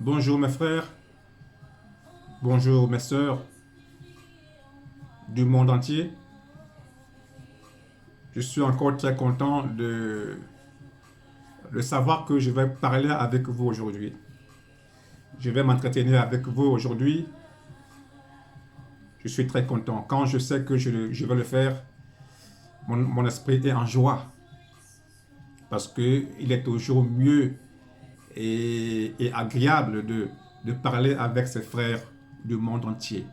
Bonjour mes frères, bonjour mes sœurs du monde entier. Je suis encore très content de savoir que je vais parler avec vous aujourd'hui. Je vais m'entretenir avec vous aujourd'hui. Je suis très content. Quand je sais que je vais le faire, mon esprit est en joie parce qu'il est toujours mieux et agréable de parler avec ses frères du monde entier.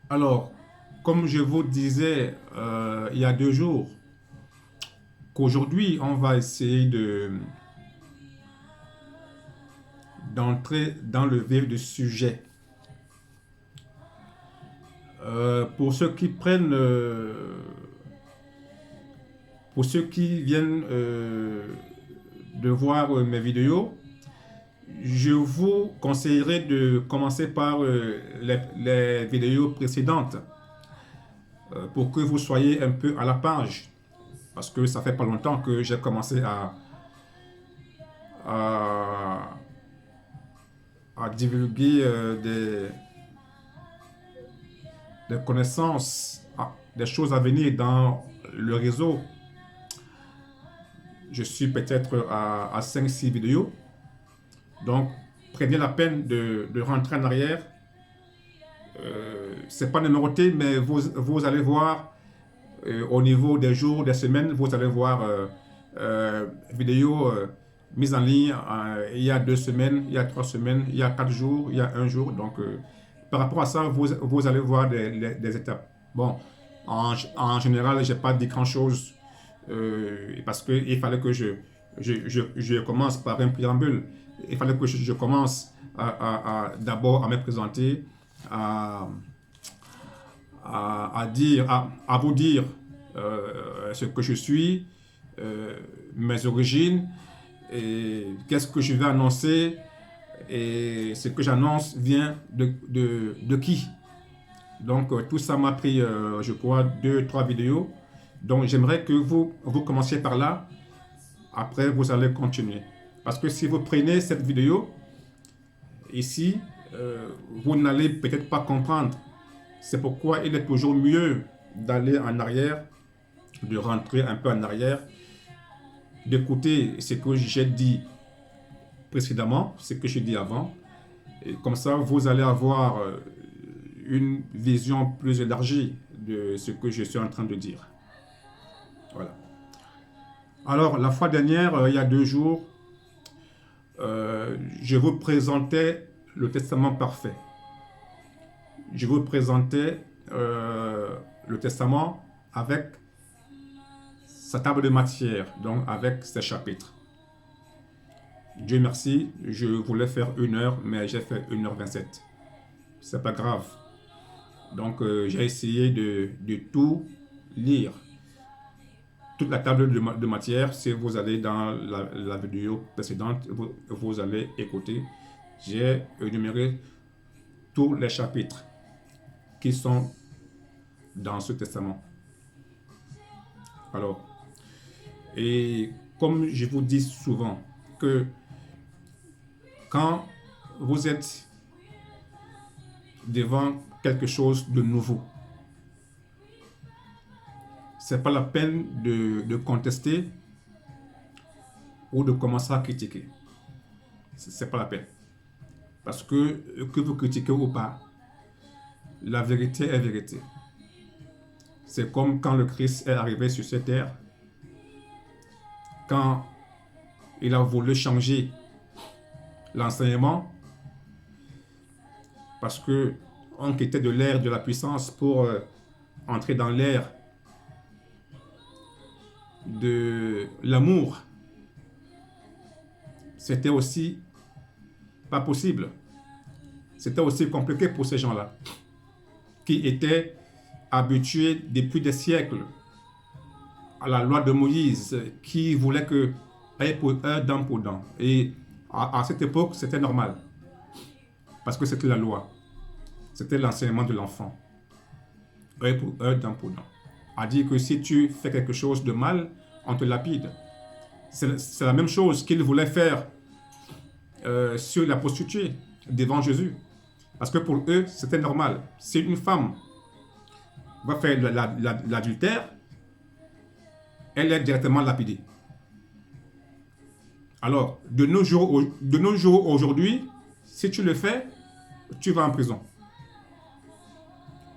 Alors, comme je vous disais il y a 2 jours, qu'aujourd'hui on va essayer d'entrer dans le vif du sujet. Pour ceux qui prennent, pour ceux qui viennent de voir mes vidéos, je vous conseillerais de commencer par les vidéos précédentes pour que vous soyez un peu à la page. Parce que ça fait pas longtemps que j'ai commencé à, à divulguer des connaissances, des choses à venir dans le réseau. Je suis peut-être à 5-6 vidéos. Donc, prenez la peine de rentrer en arrière. C'est pas numéroté, mais vous allez voir au niveau des jours, des semaines, vous allez voir vidéos mises en ligne il y a 2 semaines, il y a 3 semaines, il y a 4 jours, il y a un jour. Donc, par rapport à ça, vous allez voir des étapes. Bon, en général, je n'ai pas dit grand-chose parce qu'il fallait que je commence par un préambule. Il fallait que je commence d'abord à me présenter, à, à vous dire ce que je suis, mes origines, et qu'est-ce que je vais annoncer, et ce que j'annonce vient de qui. Donc tout ça m'a pris, je crois, 2-3 vidéos. Donc j'aimerais que vous commenciez par là, après vous allez continuer. Parce que si vous prenez cette vidéo, ici, vous n'allez peut-être pas comprendre. C'est pourquoi il est toujours mieux d'aller en arrière, de rentrer un peu en arrière, d'écouter ce que j'ai dit précédemment, ce que j'ai dit avant. Et comme ça, vous allez avoir une vision plus élargie de ce que je suis en train de dire. Voilà. Alors, la fois dernière, il y a 2 jours, je vous présentais le Testament parfait. Je vous présentais le Testament avec sa table de matière, donc avec ses chapitres. Dieu merci, je voulais faire 1 heure, mais j'ai fait 1h27. C'est pas grave. Donc j'ai essayé de tout lire. Toute la table de matière, si vous allez dans la vidéo précédente, vous allez écouter. J'ai énuméré tous les chapitres qui sont dans ce testament. Alors, et comme je vous dis souvent, que quand vous êtes devant quelque chose de nouveau, c'est pas la peine de contester ou de commencer à critiquer. C'est pas la peine. Parce que vous critiquez ou pas, la vérité est vérité. C'est comme quand le Christ est arrivé sur cette terre, quand il a voulu changer l'enseignement, parce que on quittait de l'ère de la puissance pour entrer dans l'ère de l'amour. C'était aussi pas possible. C'était aussi compliqué pour ces gens-là, qui étaient habitués depuis des siècles à la loi de Moïse, qui voulait que œil pour œil, dent pour dent. Et à cette époque, c'était normal, parce que c'était la loi. C'était l'enseignement de l'enfant. Œil pour œil, dent pour dent. A dit que si tu fais quelque chose de mal, on te lapide. C'est la même chose qu'il voulait faire sur la prostituée devant Jésus. Parce que pour eux, c'était normal. Si une femme va faire l'adultère, elle est directement lapidée. Alors, de nos jours aujourd'hui, si tu le fais, tu vas en prison.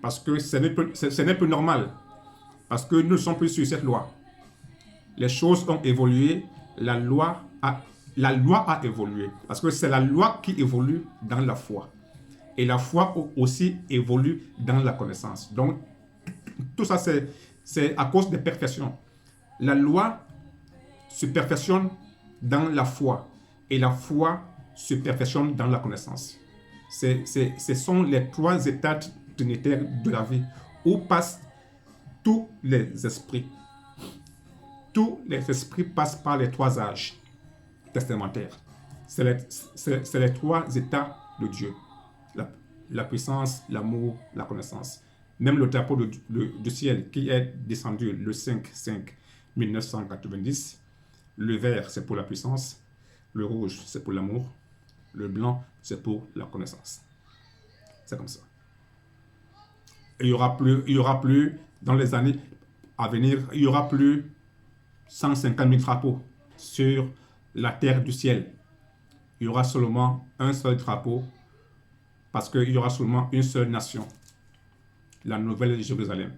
Parce que ce n'est plus normal. Parce que nous ne sommes plus sur cette loi. Les choses ont évolué, la loi a évolué. Parce que c'est la loi qui évolue dans la foi. Et la foi aussi évolue dans la connaissance. Donc, tout ça, c'est à cause des perfections. La loi se perfectionne dans la foi. Et la foi se perfectionne dans la connaissance. Ce sont les trois états trinitaires de la vie où passent tous les esprits. Tous les esprits passent par les trois âges testamentaires. C'est les trois états de Dieu. La puissance, l'amour, la connaissance. Même le drapeau du ciel qui est descendu le 5/5/1990, le vert c'est pour la puissance, le rouge c'est pour l'amour, le blanc c'est pour la connaissance. C'est comme ça. Et il y aura plus dans les années à venir, il y aura plus 150 000 drapeaux sur la terre du ciel. Il y aura seulement un seul drapeau parce qu'il y aura seulement une seule nation, la Nouvelle Jérusalem.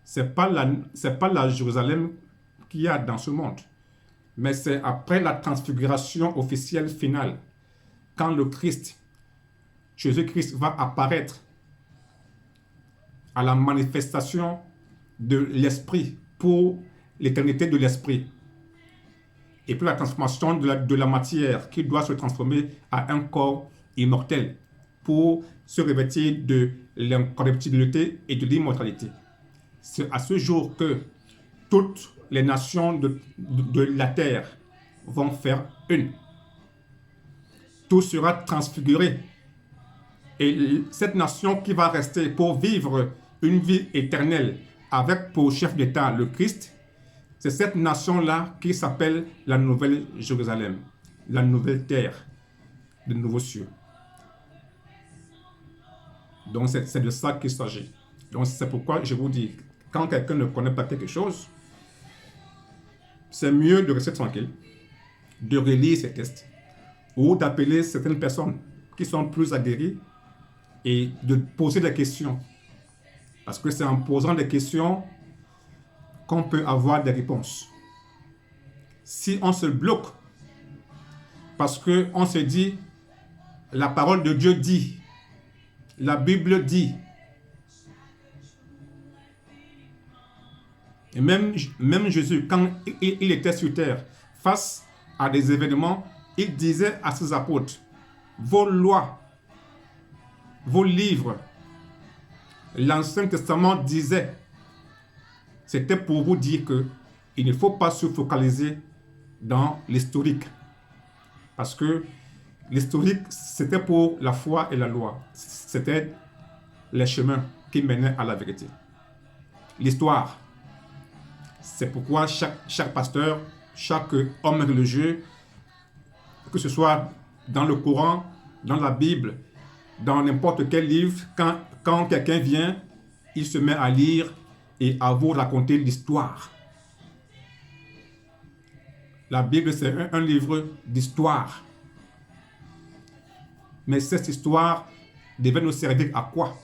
C'est pas la Jérusalem qu'il y a dans ce monde, mais c'est après la transfiguration officielle finale, quand le Christ, Jésus-Christ va apparaître à la manifestation de l'Esprit pour l'éternité de l'Esprit. Et puis la transformation de la matière qui doit se transformer à un corps immortel pour se revêtir de l'incorruptibilité et de l'immortalité. C'est à ce jour que toutes les nations de la terre vont faire une. Tout sera transfiguré. Et cette nation qui va rester pour vivre une vie éternelle avec pour chef d'État le Christ, c'est cette nation-là qui s'appelle la Nouvelle Jérusalem, la nouvelle terre, de nouveaux cieux. Donc c'est de ça qu'il s'agit. Donc c'est pourquoi je vous dis, quand quelqu'un ne connaît pas quelque chose, c'est mieux de rester tranquille, de relire ces textes, ou d'appeler certaines personnes qui sont plus aguerries et de poser des questions. Parce que c'est en posant des questions qu'on peut avoir des réponses. Si on se bloque parce qu'on se dit, la parole de Dieu dit, la Bible dit, et même Jésus, quand il était sur terre, face à des événements, il disait à ses apôtres, vos lois, vos livres, l'Ancien Testament disait, c'était pour vous dire que il ne faut pas se focaliser dans l'historique. Parce que l'historique, c'était pour la foi et la loi. C'était les chemins qui menaient à la vérité. L'histoire, c'est pourquoi chaque pasteur, chaque homme religieux, que ce soit dans le Coran, dans la Bible, dans n'importe quel livre, quand quelqu'un vient, il se met à lire et à vous raconter l'histoire. La Bible, c'est un livre d'histoire. Mais cette histoire devait nous servir à quoi?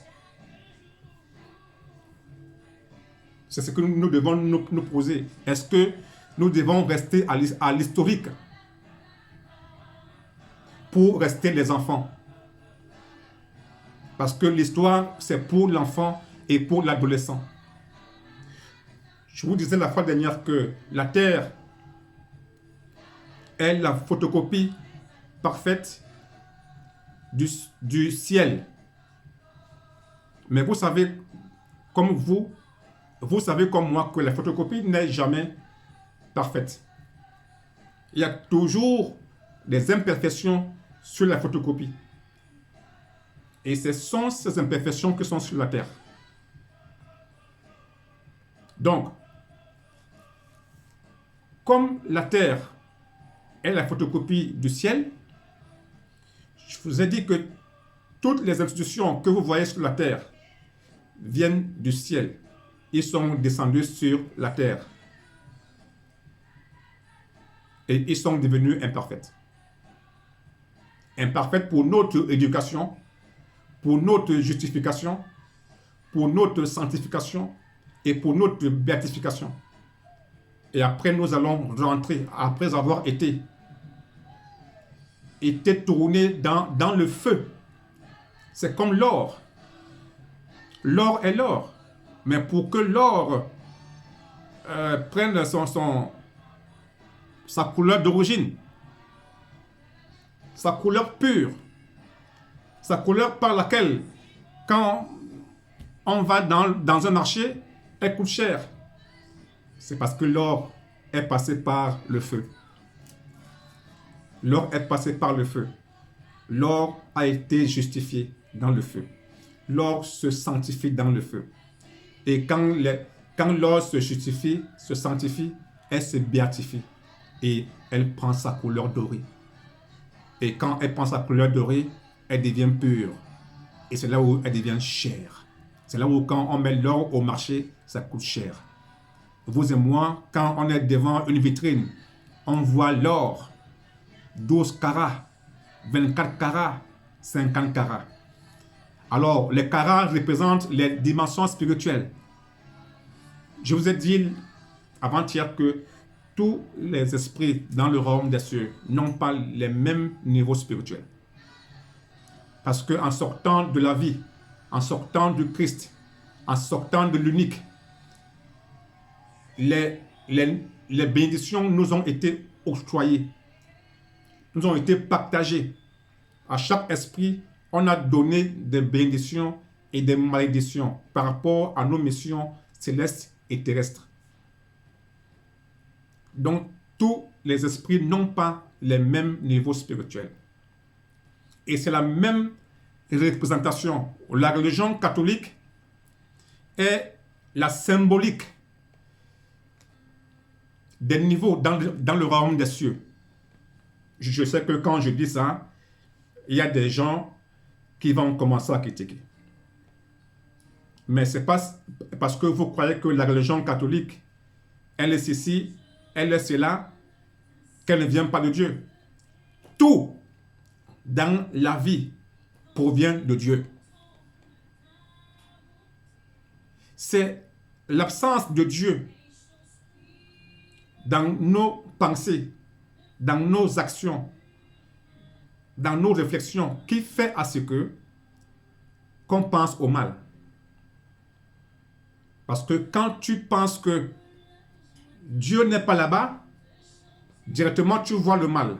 C'est ce que nous devons nous poser. Est-ce que nous devons rester à l'historique pour rester les enfants? Parce que l'histoire, c'est pour l'enfant et pour l'adolescent. Je vous disais la fois dernière que la terre est la photocopie parfaite du ciel. Mais vous savez, comme vous savez comme moi que la photocopie n'est jamais parfaite. Il y a toujours des imperfections sur la photocopie. Et ce sont ces imperfections qui sont sur la terre. Donc, comme la terre est la photocopie du ciel, Je vous ai dit que toutes les institutions que vous voyez sur la terre viennent du ciel. Ils sont descendus sur la terre. Et ils sont devenus imparfaits. Imparfaits pour notre éducation, pour notre justification, pour notre sanctification et pour notre béatification. Et après, nous allons rentrer, après avoir été tournés dans le feu. C'est comme l'or. L'or est l'or. Mais pour que l'or prenne sa couleur d'origine, sa couleur pure, sa couleur par laquelle, quand on va dans un marché, elle coûte cher. C'est parce que l'or est passé par le feu. L'or est passé par le feu. L'or a été justifié dans le feu. L'or se sanctifie dans le feu. Et quand l'or se justifie, se sanctifie, elle se béatifie. Et elle prend sa couleur dorée. Et quand elle prend sa couleur dorée, elle devient pure. Et c'est là où elle devient chère. C'est là où quand on met l'or au marché, ça coûte cher. Vous et moi, quand on est devant une vitrine, on voit l'or, 12 carats, 24 carats, 50 carats. Alors, les carats représentent les dimensions spirituelles. Je vous ai dit avant-hier que tous les esprits dans le royaume des cieux n'ont pas les mêmes niveaux spirituels. Parce qu'en sortant de la vie, en sortant du Christ, en sortant de l'unique, les bénédictions nous ont été octroyées, nous ont été partagées. À chaque esprit, on a donné des bénédictions et des malédictions par rapport à nos missions célestes et terrestres. Donc, tous les esprits n'ont pas les mêmes niveaux spirituels. Et c'est la même représentation. La religion catholique est la symbolique des niveaux dans le royaume des cieux. Je sais que quand je dis ça, il y a des gens qui vont commencer à critiquer. Mais ce n'est pas parce que vous croyez que la religion catholique, elle est ceci, elle est cela, qu'elle ne vient pas de Dieu. Tout dans la vie provient de Dieu. C'est l'absence de Dieu dans nos pensées, dans nos actions, dans nos réflexions, qui fait à ce que qu'on pense au mal. Parce que quand tu penses que Dieu n'est pas là-bas, directement tu vois le mal.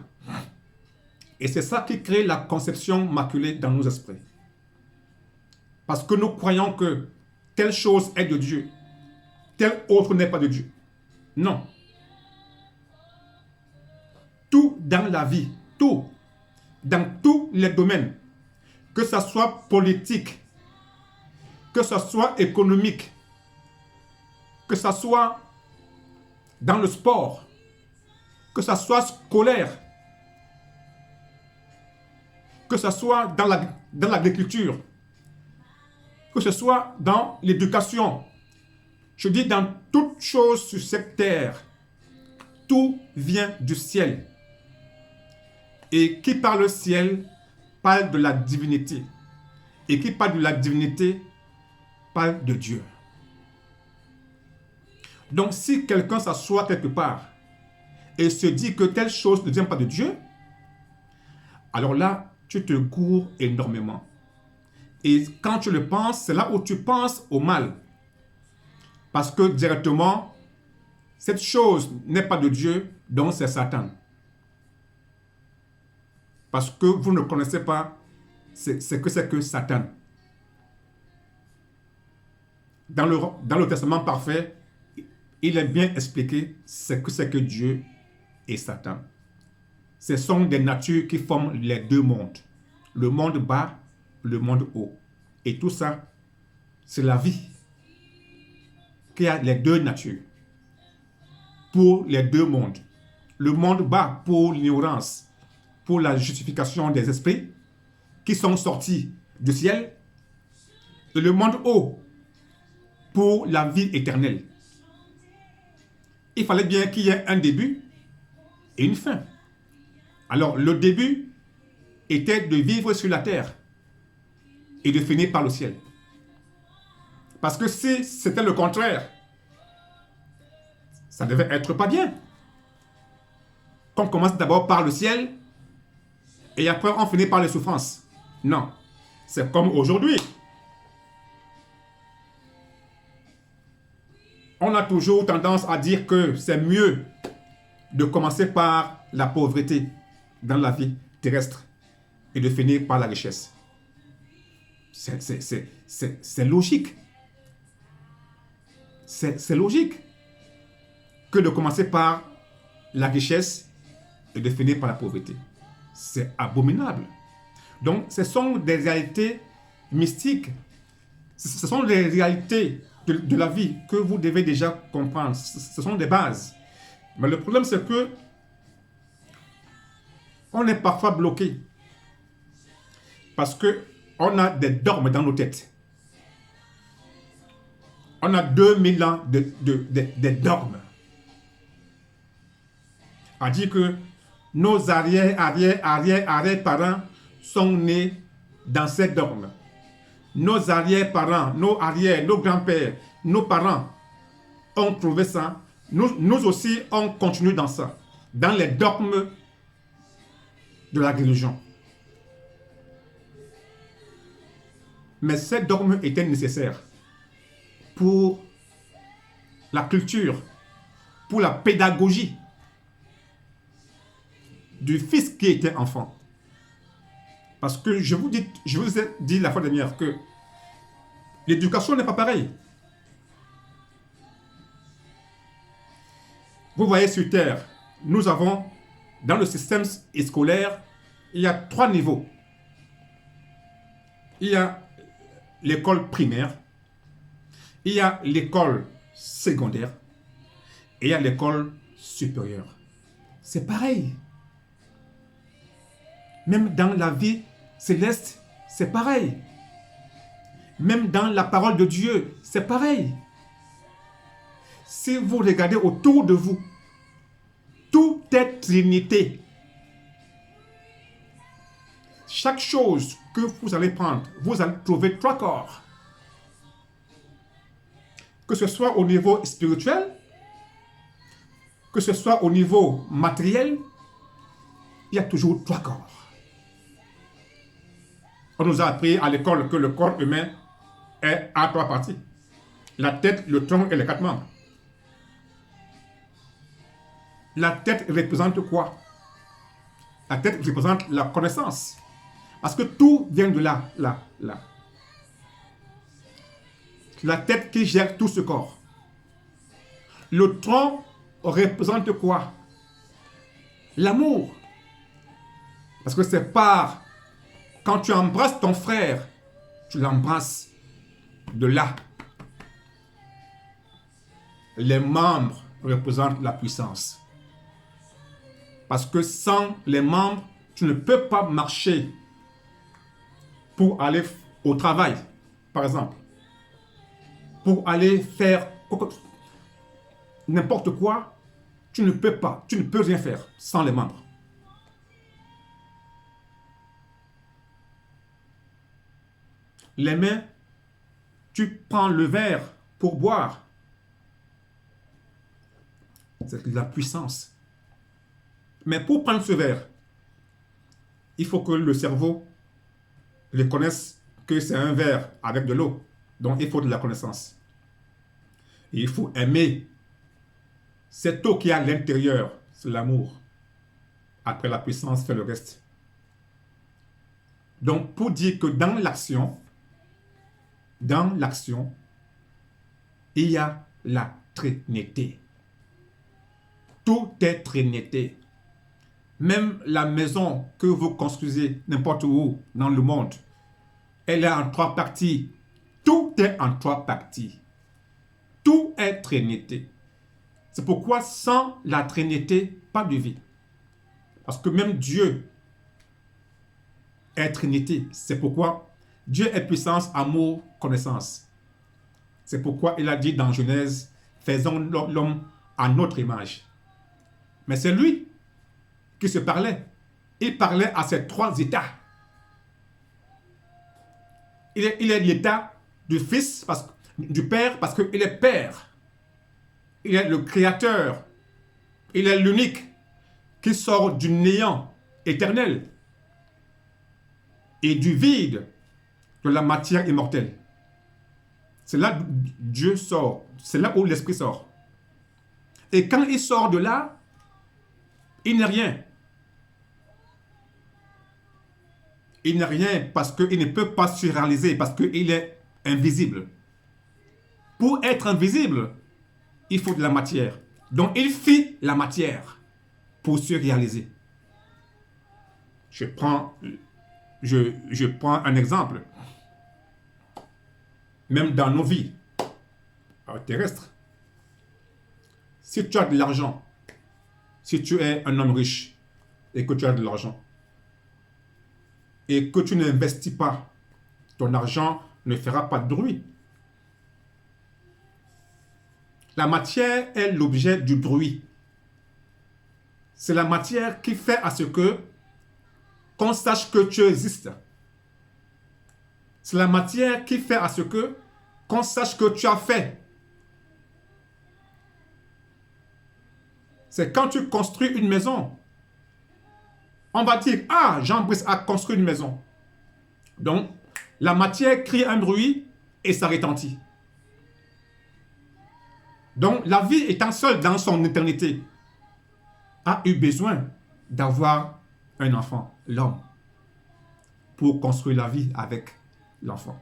Et c'est ça qui crée la conception maculée dans nos esprits. Parce que nous croyons que telle chose est de Dieu, telle autre n'est pas de Dieu. Non. Tout dans la vie, tout, dans tous les domaines, que ce soit politique, que ce soit économique, que ce soit dans le sport, que ce soit scolaire, que ce soit dans l'agriculture, que ce soit dans l'éducation. Je dis dans toute chose sur cette terre, tout vient du ciel. Et qui parle du ciel parle de la divinité. Et qui parle de la divinité parle de Dieu. Donc si quelqu'un s'assoit quelque part et se dit que telle chose ne vient pas de Dieu, alors là, tu te gourres énormément. Et quand tu le penses, c'est là où tu penses au mal. Parce que directement, cette chose n'est pas de Dieu, donc c'est Satan. Parce que vous ne connaissez pas ce que c'est que Satan. Dans le Testament parfait, il est bien expliqué ce que c'est que Dieu et Satan. Ce sont des natures qui forment les deux mondes. Le monde bas, le monde haut. Et tout ça, c'est la vie qui a les deux natures. Pour les deux mondes. Le monde bas pour l'ignorance, pour la justification des esprits. qui sont sortis du ciel et le monde haut pour la vie éternelle. Il fallait bien qu'il y ait un début et une fin. Alors, le début était de vivre sur la terre et de finir par le ciel. Parce que si c'était le contraire, ça devait être pas bien. Qu'on commence d'abord par le ciel et après on finit par les souffrances. Non, c'est comme aujourd'hui. On a toujours tendance à dire que c'est mieux de commencer par la pauvreté dans la vie terrestre et de finir par la richesse. C'est logique. C'est logique que de commencer par la richesse et de finir par la pauvreté. C'est abominable. Donc, ce sont des réalités mystiques. Ce sont des réalités de la vie que vous devez déjà comprendre. Ce sont des bases. Mais le problème, c'est que on est parfois bloqué parce qu'on a des dogmes dans nos têtes. On a 2000 ans de dogmes. On dit que nos arrière-parents sont nés dans ces dogmes. Nos arrière-parents, nos grands-pères, nos parents ont trouvé ça. Nous aussi, on continue dans ça, dans les dogmes de la religion. Mais ces dogmes étaient nécessaires pour la culture, pour la pédagogie du fils qui était enfant. Parce que je vous ai dit la fois dernière que l'éducation n'est pas pareille. Vous voyez sur Terre, nous avons, dans le système scolaire, il y a 3 niveaux. Il y a l'école primaire, il y a l'école secondaire et il y a l'école supérieure. C'est pareil. Même dans la vie céleste, c'est pareil. Même dans la parole de Dieu, c'est pareil. Si vous regardez autour de vous, tout est Trinité. Chaque chose que vous allez prendre, vous allez trouver 3 corps. Que ce soit au niveau spirituel, que ce soit au niveau matériel, il y a toujours 3 corps. On nous a appris à l'école que le corps humain est à 3 parties. La tête, le tronc et les 4 membres. La tête représente quoi? La tête représente la connaissance. Parce que tout vient de là. La tête qui gère tout ce corps. Le tronc représente quoi? L'amour. Parce que c'est par... Quand tu embrasses ton frère, tu l'embrasses de là. Les membres représentent la puissance. Parce que sans les membres, tu ne peux pas marcher pour aller au travail, par exemple. Pour aller faire n'importe quoi, tu ne peux pas, tu ne peux rien faire sans les membres. Les mains, tu prends le verre pour boire. C'est de la puissance. Mais pour prendre ce verre, il faut que le cerveau reconnaisse que c'est un verre avec de l'eau. Donc il faut de la connaissance. Et il faut aimer. Cette eau qui est à l'intérieur, c'est l'amour. Après la puissance fait le reste. Donc pour dire que dans l'action, il y a la Trinité. Tout est Trinité. Même la maison que vous construisez n'importe où dans le monde, elle est en 3 parties. Tout est en 3 parties. Tout est Trinité. C'est pourquoi sans la Trinité, pas de vie. Parce que même Dieu est Trinité. C'est pourquoi Dieu est puissance, amour, connaissance. C'est pourquoi il a dit dans Genèse, faisons l'homme à notre image. Mais c'est lui qui se parlait. Il parlait à ces trois états. Il est l'état du Fils, du Père, parce qu'il est Père. Il est le Créateur. Il est l'unique qui sort du néant éternel et du vide de la matière immortelle. C'est là où Dieu sort. C'est là où l'Esprit sort. Et quand il sort de là, il n'est rien. Il n'est rien parce qu'il ne peut pas se réaliser, parce qu'il est invisible. Pour être invisible, il faut de la matière. Donc il fit la matière pour se réaliser. Je prends un exemple. Même dans nos vies terrestres. Si tu as de l'argent, si tu es un homme riche et que tu as de l'argent, et que tu n'investis pas, ton argent ne fera pas de bruit. La matière est l'objet du bruit. C'est la matière qui fait à ce que qu'on sache que tu existes. C'est la matière qui fait à ce que qu'on sache que tu as fait. C'est quand tu construis une maison. On va dire, ah, Jean-Brice a construit une maison. Donc, la matière crée un bruit et ça retentit. Donc, la vie étant seule dans son éternité, a eu besoin d'avoir un enfant, l'homme, pour construire la vie avec l'enfant.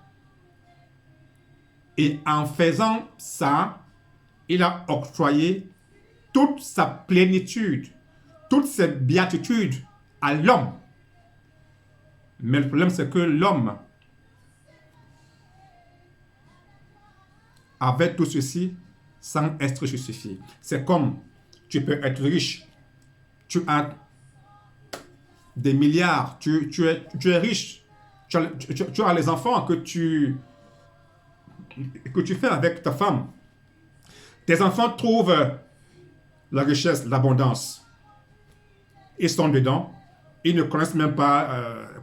Et en faisant ça, il a octroyé toute sa plénitude, toute cette béatitude à l'homme. Mais le problème, c'est que l'homme avait tout ceci sans être justifié. C'est comme tu peux être riche, tu as des milliards, tu es riche, tu as les enfants que tu fais avec ta femme. Tes enfants trouvent la richesse, l'abondance. Ils sont dedans. Ils ne connaissent même pas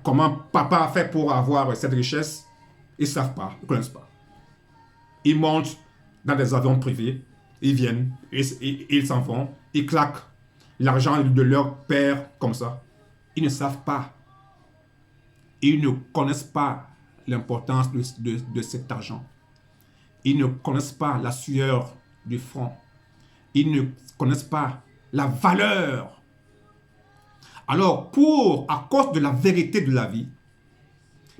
comment papa a fait pour avoir cette richesse. Ils ne savent pas, ils ne connaissent pas. Ils montent dans des avions privés. Ils viennent, ils s'en vont. Ils claquent l'argent de leur père comme ça. Ils ne savent pas. Ils ne connaissent pas l'importance de cet argent. Ils ne connaissent pas la sueur du front. Ils ne connaissent pas la valeur. Alors, à cause de la vérité de la vie,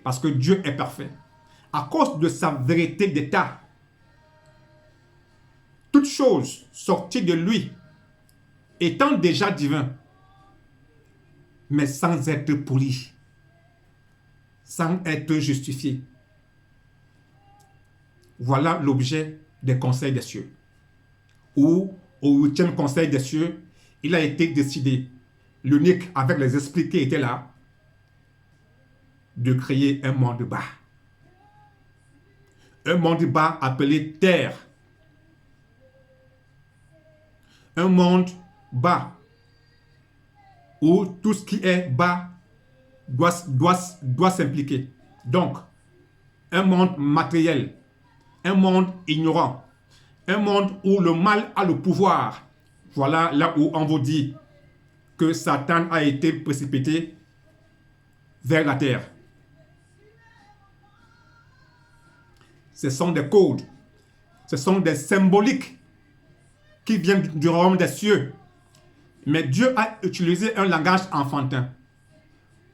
parce que Dieu est parfait, à cause de sa vérité d'état, toute chose sortie de lui, étant déjà divin, mais sans être poli, sans être justifié. Voilà l'objet des conseils des cieux. Où, au 8e conseil des cieux, il a été décidé, l'unique avec les esprits qui étaient là, de créer un monde bas. Un monde bas appelé terre. Un monde bas où tout ce qui est bas doit s'impliquer. Donc, un monde matériel, un monde ignorant, un monde où le mal a le pouvoir. Voilà là où on vous dit que Satan a été précipité vers la terre. Ce sont des codes, ce sont des symboliques qui viennent du royaume des cieux. Mais Dieu a utilisé un langage enfantin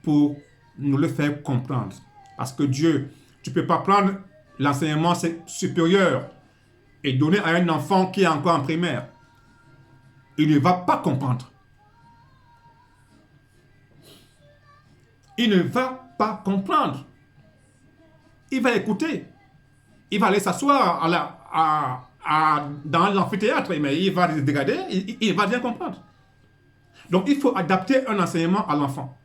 pour nous le faire comprendre. Parce que Dieu, tu ne peux pas prendre l'enseignement supérieur et donner à un enfant qui est encore en primaire. Il ne va pas comprendre. Il ne va pas comprendre. Il va écouter. Il va aller s'asseoir dans l'amphithéâtre, mais il va se dégrader, il va bien comprendre. Donc il faut adapter un enseignement à l'enfant.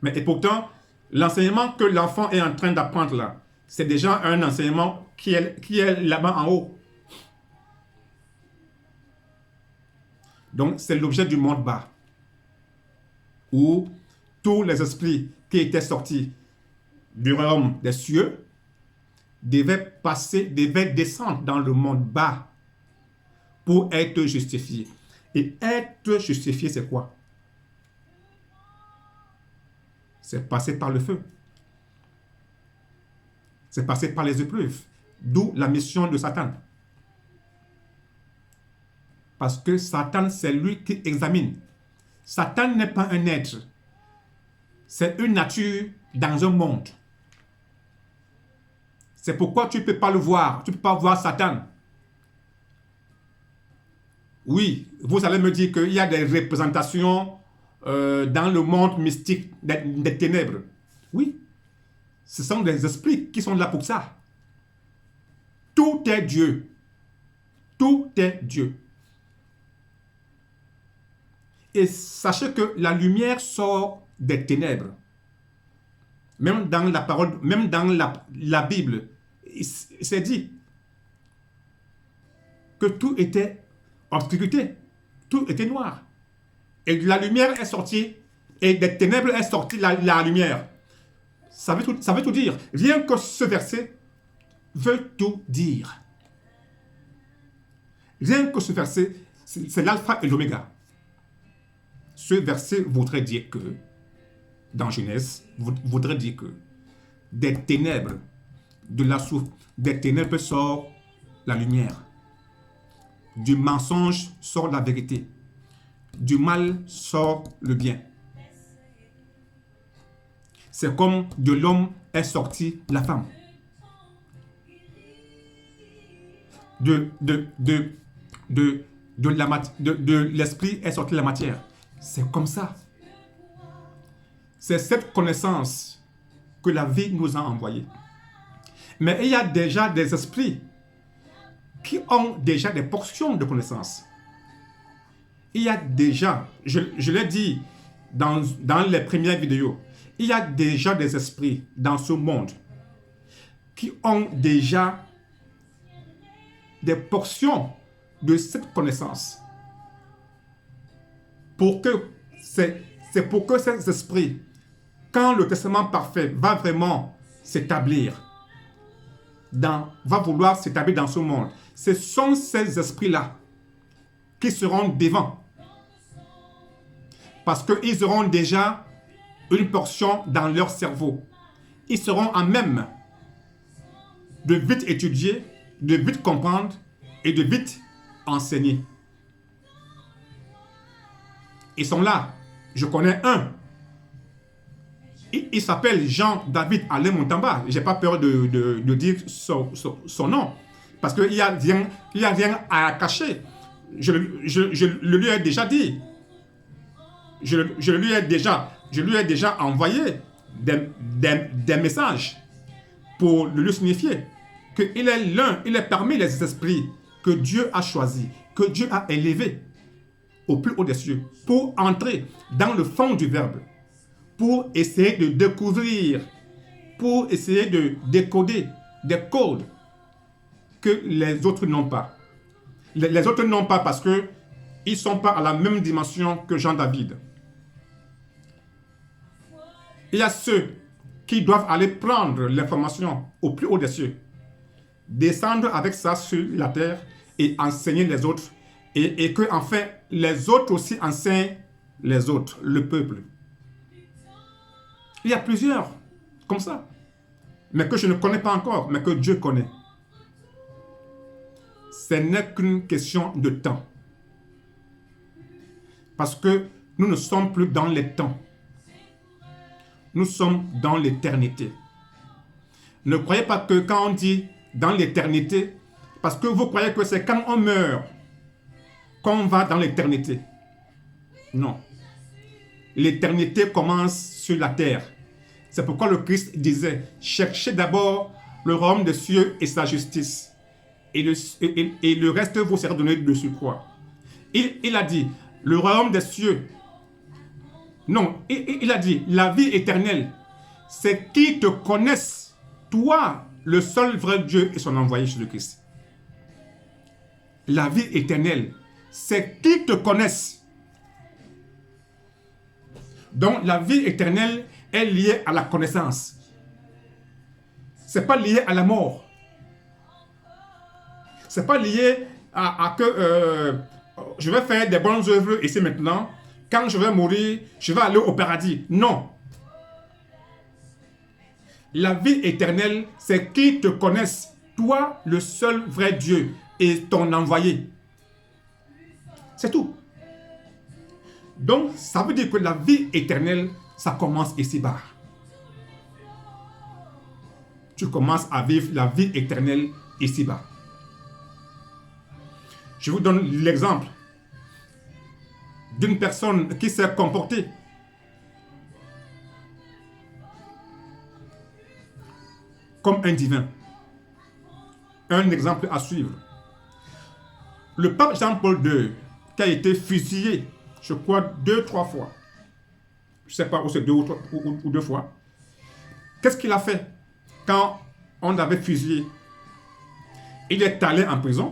Mais et pourtant, l'enseignement que l'enfant est en train d'apprendre là, c'est déjà un enseignement qui est là-bas en haut. Donc, c'est l'objet du monde bas, où tous les esprits qui étaient sortis du royaume des cieux devaient descendre dans le monde bas pour être justifiés. Et être justifié, c'est quoi? C'est passer par le feu. C'est passer par les épreuves. D'où la mission de Satan. Parce que Satan, c'est lui qui examine. Satan n'est pas un être. C'est une nature dans un monde. C'est pourquoi tu ne peux pas le voir. Tu ne peux pas voir Satan. Oui, vous allez me dire qu'il y a des représentations dans le monde mystique des ténèbres. Oui, ce sont des esprits qui sont là pour ça. Tout est Dieu. Tout est Dieu. Et sachez que la lumière sort des ténèbres. Même dans la parole, même dans la Bible, c'est dit que tout était obscurité, tout était noir. Et la lumière est sortie, et des ténèbres est sortie la lumière. Ça veut tout dire. Rien que ce verset veut tout dire. Rien que ce verset, c'est l'alpha et l'oméga. Ce verset voudrait dire que, dans Genèse, voudrait dire que des ténèbres, des ténèbres sort la lumière. Du mensonge sort la vérité. Du mal sort le bien. C'est comme de l'homme est sorti la femme. De l'esprit est sorti la matière. C'est comme ça. C'est cette connaissance que la vie nous a envoyée. Mais il y a déjà des esprits qui ont déjà des portions de connaissances. Il y a déjà, je l'ai dit dans les premières vidéos, il y a déjà des esprits dans ce monde qui ont déjà des portions de cette connaissance. C'est pour que ces esprits, quand le testament parfait va vraiment s'établir, va vouloir s'établir dans ce monde, ce sont ces esprits-là qui seront devant. Parce qu'ils auront déjà une portion dans leur cerveau. Ils seront à même de vite étudier, de vite comprendre et de vite enseigner. Ils sont là. Je connais un. Il s'appelle Jean-David Alain Montamba. Je n'ai pas peur de dire son nom. Parce qu'il n'y a rien à cacher. Je le lui ai déjà dit. Je lui ai déjà envoyé des messages pour lui signifier qu'il est il est parmi les esprits que Dieu a choisis, que Dieu a élevés au plus haut des cieux, pour entrer dans le fond du verbe, pour essayer de découvrir, pour essayer de décoder des codes que les autres n'ont pas. Les autres n'ont pas parce qu'ils ne sont pas à la même dimension que Jean-David. Il y a ceux qui doivent aller prendre l'information au plus haut des cieux, descendre avec ça sur la terre et enseigner les autres, et que enfin les autres aussi enseignent les autres, le peuple. Il y a plusieurs comme ça, mais que je ne connais pas encore, mais que Dieu connaît. Ce n'est qu'une question de temps. Parce que nous ne sommes plus dans les temps. Nous sommes dans l'éternité. Ne croyez pas que quand on dit dans l'éternité, parce que vous croyez que c'est quand on meurt qu'on va dans l'éternité. Non. L'éternité commence sur la terre. C'est pourquoi le Christ disait, cherchez d'abord le royaume des cieux et sa justice. Et le reste vous sera donné de surcroît. Il a dit, le royaume des cieux Non, il a dit, la vie éternelle, c'est qu'ils te connaissent, toi, le seul vrai Dieu et son envoyé Jésus-Christ. La vie éternelle, c'est qu'ils te connaissent. Donc, la vie éternelle est liée à la connaissance. Ce n'est pas lié à la mort. Ce n'est pas lié à que je vais faire des bonnes œuvres ici maintenant. Quand je vais mourir, je vais aller au paradis. Non. La vie éternelle, c'est qu'ils te connaissent, toi, le seul vrai Dieu, et ton envoyé. C'est tout. Donc, ça veut dire que la vie éternelle, ça commence ici-bas. Tu commences à vivre la vie éternelle ici-bas. Je vous donne l'exemple d'une personne qui s'est comportée comme un divin. Un exemple à suivre. Le pape Jean-Paul II, qui a été fusillé, je crois, 2-3 fois. Je ne sais pas où c'est 2 ou 2 fois. Qu'est-ce qu'il a fait quand on l'avait fusillé? Il est allé en prison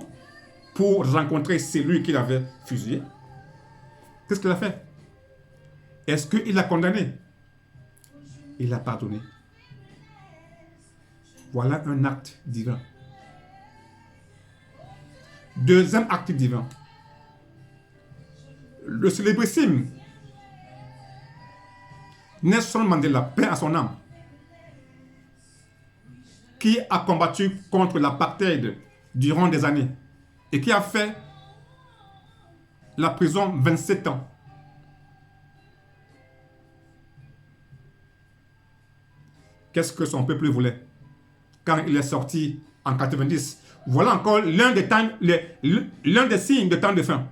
pour rencontrer celui qu'il avait fusillé. Qu'est-ce qu'il a fait? Est-ce qu'il a condamné? Il a pardonné. Voilà un acte divin. Deuxième acte divin. Le célébrissime Nelson Mandela, paix à son âme, qui a combattu contre l'apartheid durant des années et qui a fait la prison 27 ans. Qu'est-ce que son peuple voulait quand il est sorti en 90? Voilà encore l'un des signes de temps de fin.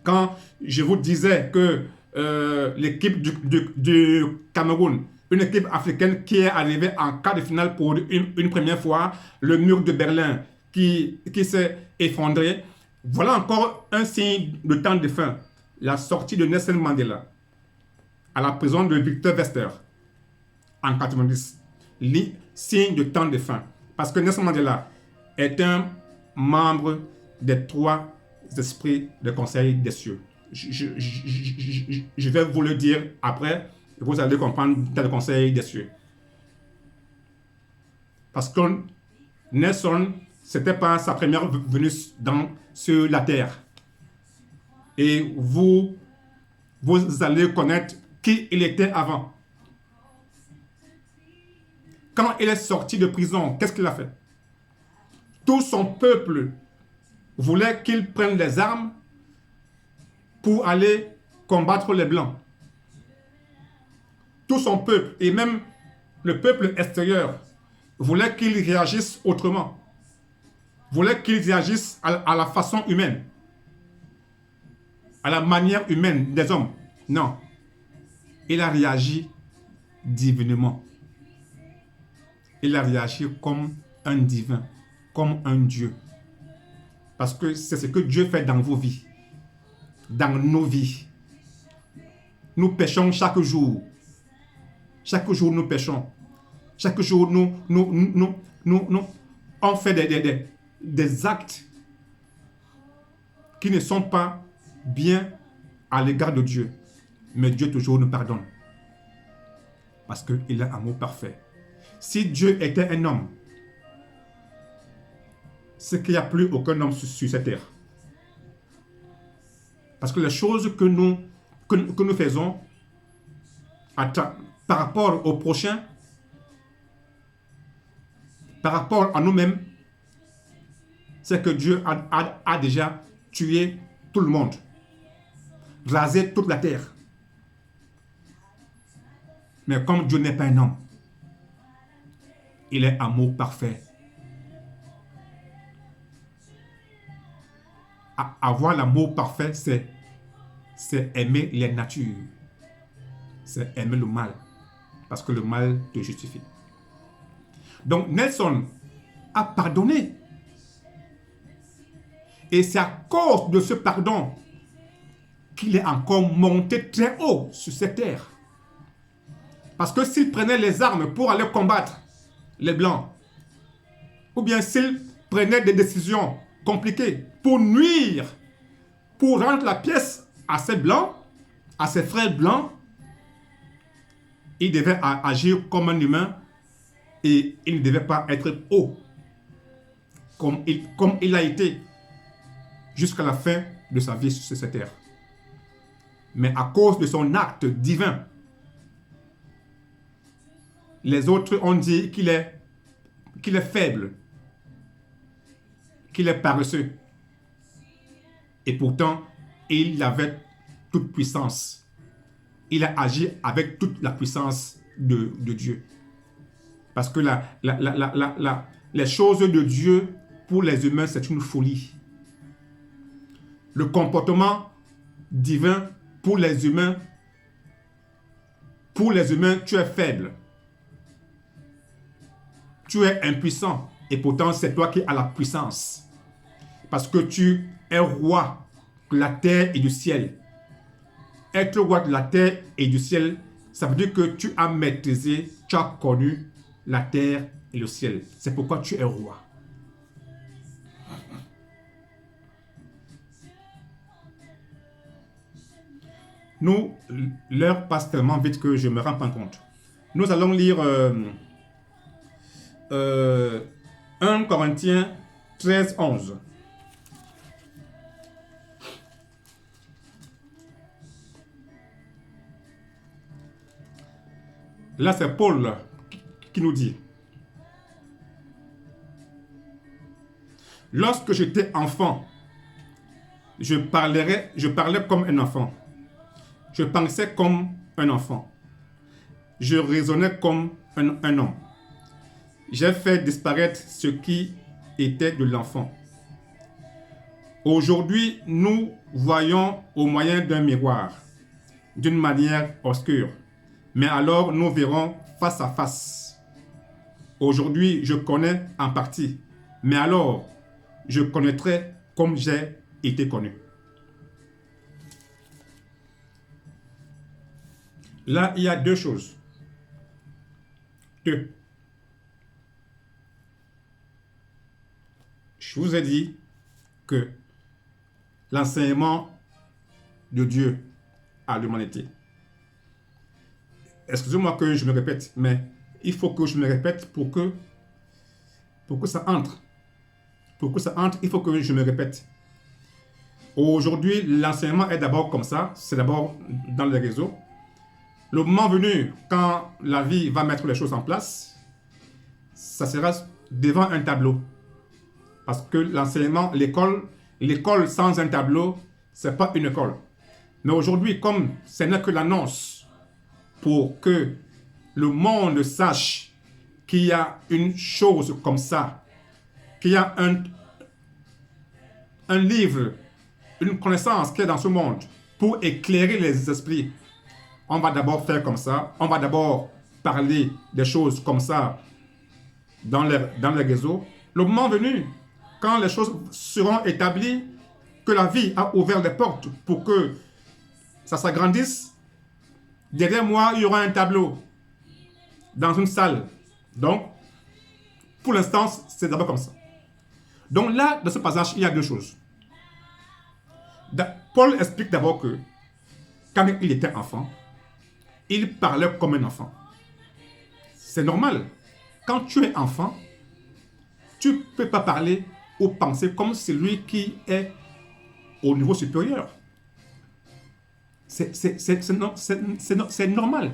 Quand je vous disais que l'équipe du Cameroun, une équipe africaine qui est arrivée en quart de finale pour une première fois, le mur de Berlin qui s'est effondré, voilà encore un signe de temps de fin. La sortie de Nelson Mandela à la prison de Victor Verster en 90. Signe de temps de fin. Parce que Nelson Mandela est un membre des 3 esprits de conseil des cieux. Je vais vous le dire après, vous allez comprendre dans le conseil des cieux. Parce que Nelson, ce n'était pas sa première venue sur la terre. Et vous allez connaître qui il était avant. Quand il est sorti de prison, qu'est-ce qu'il a fait? Tout son peuple voulait qu'il prenne les armes pour aller combattre les Blancs. Tout son peuple, et même le peuple extérieur, voulait qu'il réagisse autrement. Voulait qu'il réagisse à la façon humaine. À la manière humaine des hommes. Non. Il a réagi divinement. Il a réagi comme un divin, comme un Dieu. Parce que c'est ce que Dieu fait dans vos vies, dans nos vies. Nous péchons chaque jour. Chaque jour, nous péchons. Chaque jour, on fait des actes qui ne sont pas bien à l'égard de Dieu. Mais Dieu toujours nous pardonne. Parce qu'il est amour parfait. Si Dieu était un homme, c'est qu'il n'y a plus aucun homme sur cette terre. Parce que les choses que nous faisons par rapport au prochain, par rapport à nous-mêmes, c'est que Dieu a déjà tué tout le monde, rasé toute la terre. Mais comme Dieu n'est pas un homme, il est amour parfait. Avoir l'amour parfait, c'est aimer les natures. C'est aimer le mal. Parce que le mal te justifie. Donc Nelson a pardonné. Et c'est à cause de ce pardon qu'il est encore monté très haut sur cette terre. Parce que s'il prenait les armes pour aller combattre les Blancs, ou bien s'il prenait des décisions compliquées pour nuire, pour rendre la pièce à ces Blancs, à ses frères Blancs, il devait agir comme un humain et il ne devait pas être haut comme il a été jusqu'à la fin de sa vie sur cette terre. Mais à cause de son acte divin, les autres ont dit qu'il est faible, qu'il est paresseux. Et pourtant, il avait toute puissance. Il a agi avec toute la puissance de Dieu. Parce que les choses de Dieu, pour les humains, c'est une folie. Le comportement divin, pour les humains, tu es faible. Tu es impuissant. Et pourtant, c'est toi qui as la puissance. Parce que tu es roi de la terre et du ciel. Être roi de la terre et du ciel, ça veut dire que tu as maîtrisé, tu as connu la terre et le ciel. C'est pourquoi tu es roi. Nous, l'heure passe tellement vite que je ne me rends pas compte. Nous allons lire 1 Corinthiens 13, 11. Là, c'est Paul qui nous dit: lorsque j'étais enfant, je parlais comme un enfant. Je pensais comme un enfant. Je raisonnais comme un homme. J'ai fait disparaître ce qui était de l'enfant. Aujourd'hui, nous voyons au moyen d'un miroir, d'une manière obscure. Mais alors, nous verrons face à face. Aujourd'hui, je connais en partie. Mais alors, je connaîtrai comme j'ai été connu. Là, il y a deux choses. Deux. Je vous ai dit que l'enseignement de Dieu à l'humanité. Excusez-moi que je me répète, mais il faut que je me répète pour que ça entre. Pour que ça entre, il faut que je me répète. Aujourd'hui, l'enseignement est d'abord comme ça. C'est d'abord dans les réseaux. Le moment venu, quand la vie va mettre les choses en place, ça sera devant un tableau. Parce que l'enseignement, l'école sans un tableau, ce n'est pas une école. Mais aujourd'hui, comme ce n'est que l'annonce pour que le monde sache qu'il y a une chose comme ça, qu'il y a un livre, une connaissance qui est dans ce monde pour éclairer les esprits, on va d'abord faire comme ça. On va d'abord parler des choses comme ça dans les réseaux. Le moment venu, quand les choses seront établies, que la vie a ouvert les portes pour que ça s'agrandisse, derrière moi, il y aura un tableau dans une salle. Donc, pour l'instant, c'est d'abord comme ça. Donc là, dans ce passage, il y a deux choses. Paul explique d'abord que quand il était enfant, il parlait comme un enfant. C'est normal. Quand tu es enfant, tu ne peux pas parler ou penser comme celui qui est au niveau supérieur. C'est normal.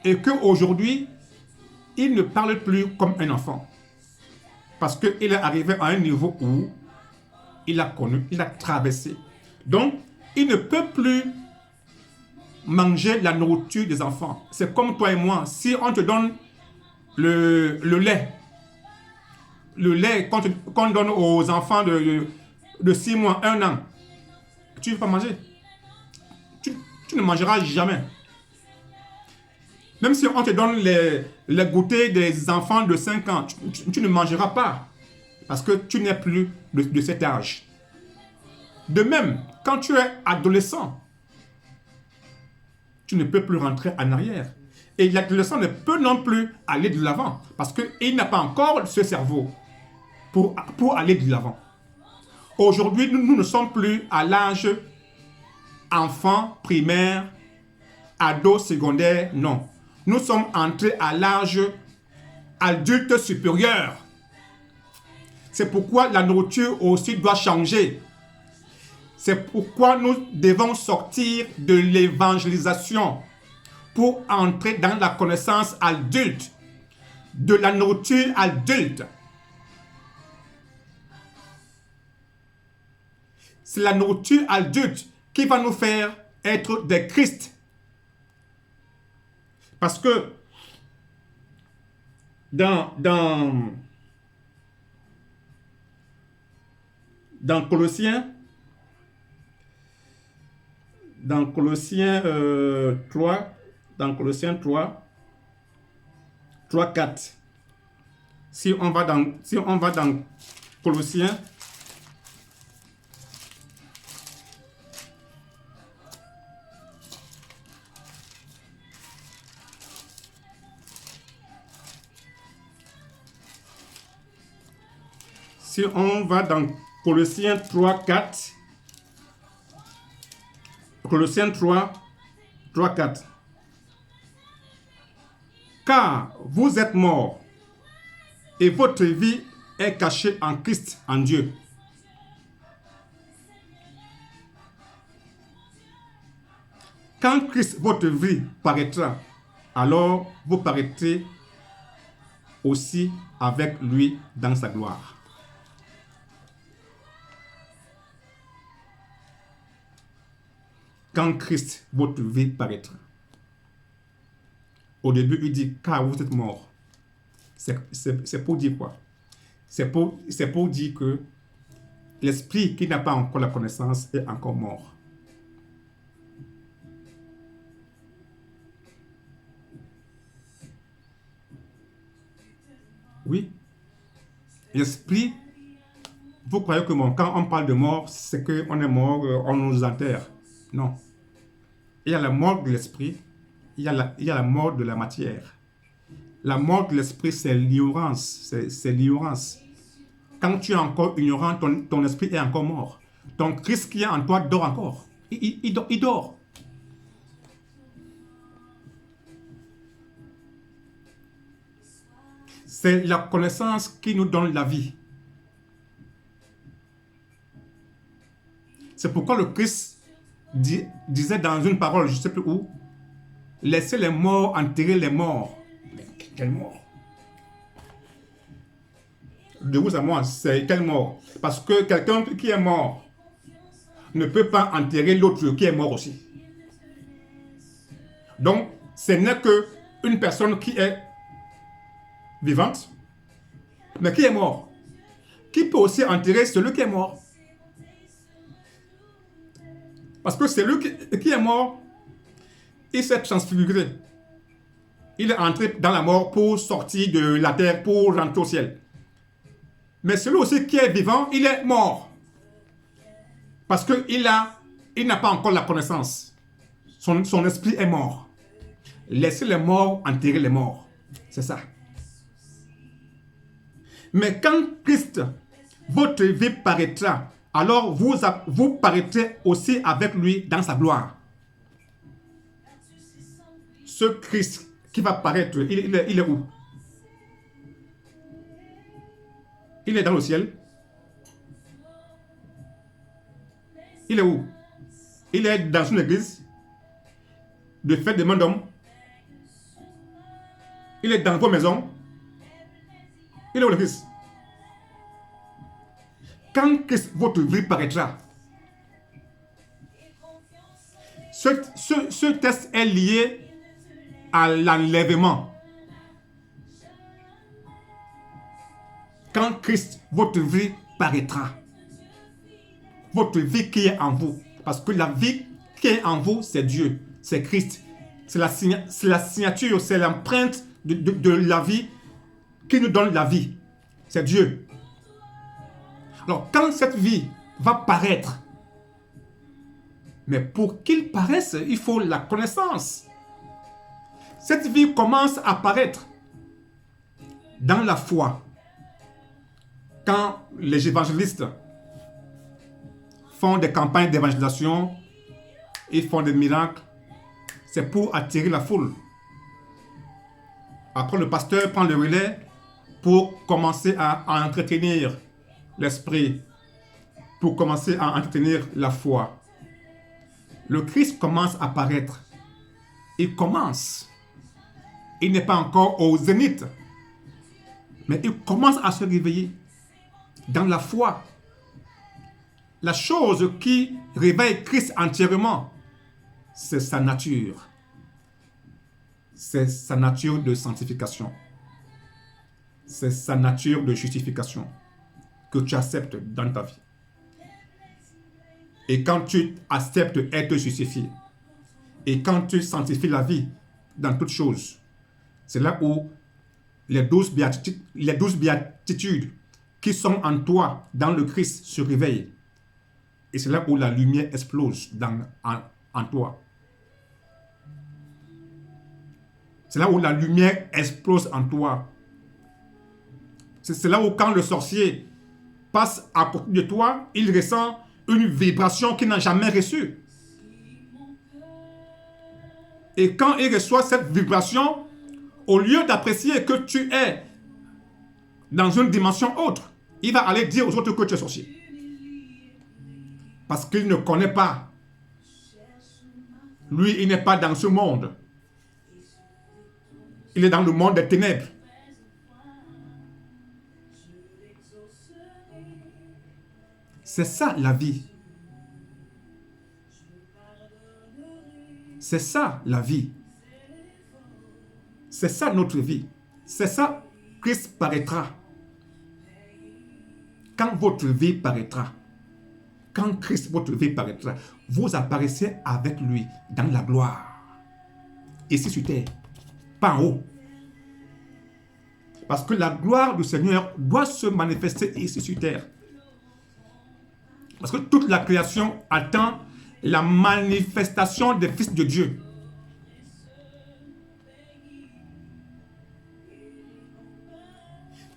Et qu'aujourd'hui, il ne parle plus comme un enfant. Parce qu'il est arrivé à un niveau où il a connu, il a traversé. Donc, il ne peut plus manger la nourriture des enfants. C'est comme toi et moi. Si on te donne le lait qu'on donne aux enfants de 6 mois, 1 an, tu ne veux pas manger. Tu ne mangeras jamais. Même si on te donne les goûters des enfants de 5 ans, tu ne mangeras pas. Parce que tu n'es plus de cet âge. De même, quand tu es adolescent, tu ne peux plus rentrer en arrière. Et l'adolescent ne peut non plus aller de l'avant parce qu'il n'a pas encore ce cerveau pour aller de l'avant. Aujourd'hui, nous ne sommes plus à l'âge enfant, primaire, ado, secondaire, non. Nous sommes entrés à l'âge adulte supérieur. C'est pourquoi la nourriture aussi doit changer. C'est pourquoi nous devons sortir de l'évangélisation pour entrer dans la connaissance adulte, de la nourriture adulte. C'est la nourriture adulte qui va nous faire être des Christ. Parce que dans Colossiens, 3, 4. Si on va dans Colossiens, Colossiens 3, 4. Colossiens 3, 4. Car vous êtes morts et votre vie est cachée en Christ, en Dieu. Quand Christ, votre vie, paraîtra, alors vous paraîtrez aussi avec lui dans sa gloire. Quand Christ, votre vie, paraîtra. Au début, il dit, car vous êtes morts. C'est pour dire quoi? C'est pour dire que l'esprit qui n'a pas encore la connaissance est encore mort. Oui. L'esprit, vous croyez que quand on parle de mort, c'est qu'on est mort, on nous enterre. Non. Il y a la mort de l'esprit, il y a la mort de la matière. La mort de l'esprit, c'est l'ignorance. C'est l'ignorance. Quand tu es encore ignorant, ton esprit est encore mort. Ton Christ qui est en toi dort encore. Il dort. C'est la connaissance qui nous donne la vie. C'est pourquoi le Christ disait dans une parole, je ne sais plus où, laissez les morts enterrer les morts. Mais quelle mort? De vous à moi, c'est quelle mort? Parce que quelqu'un qui est mort ne peut pas enterrer l'autre qui est mort aussi. Donc, ce n'est qu'une personne qui est vivante, mais qui est mort. Qui peut aussi enterrer celui qui est mort? Parce que celui qui est mort, il s'est transfiguré. Il est entré dans la mort pour sortir de la terre, pour rentrer au ciel. Mais celui aussi qui est vivant, il est mort. Parce qu'il n'a pas encore la connaissance. Son esprit est mort. Laissez les morts enterrer les morts. C'est ça. Mais quand Christ, votre vie paraîtra, alors vous paraîtrez aussi avec lui dans sa gloire. Ce Christ qui va paraître, il est où? Il est dans le ciel. Il est où? Il est dans une église de fête des mains d'hommes. Il est dans vos maisons. Il est où le Christ? Quand Christ, votre vie paraîtra, ce test est lié à l'enlèvement. Quand Christ, votre vie paraîtra, votre vie qui est en vous, parce que la vie qui est en vous, c'est Dieu, c'est Christ, c'est la signature, c'est l'empreinte de la vie qui nous donne la vie, c'est Dieu. Alors, quand cette vie va paraître, Mais pour qu'il paraisse, il faut la connaissance. Cette vie commence à apparaître dans la foi. Quand les évangélistes font des campagnes d'évangélisation, ils font des miracles, c'est pour attirer la foule. Après, le pasteur prend le relais pour commencer à entretenir l'esprit, pour commencer à entretenir la foi. Le Christ commence à apparaître. Il commence. Il n'est pas encore au zénith, mais il commence à se réveiller dans la foi. La chose qui réveille Christ entièrement, c'est sa nature. C'est sa nature de sanctification. C'est sa nature de justification que tu acceptes dans ta vie. Et quand tu acceptes être justifié, et quand tu sanctifies la vie dans toutes choses, c'est là où les 12 béatitudes qui sont en toi, dans le Christ, se réveillent. Et c'est là où la lumière explose en toi. C'est là où la lumière explose en toi. C'est là où quand le sorcier passe à côté de toi, il ressent une vibration qu'il n'a jamais reçue. Et quand il reçoit cette vibration, au lieu d'apprécier que tu es dans une dimension autre, il va aller dire aux autres que tu es sorcier. Parce qu'il ne connaît pas. Lui, il n'est pas dans ce monde. Il est dans le monde des ténèbres. C'est ça la vie. C'est ça la vie. C'est ça notre vie. C'est ça Christ paraîtra. Quand votre vie paraîtra, quand Christ, votre vie paraîtra, vous apparaissez avec lui dans la gloire. Ici sur terre, pas en haut. Parce que la gloire du Seigneur doit se manifester ici sur terre. Parce que toute la création attend la manifestation des fils de Dieu.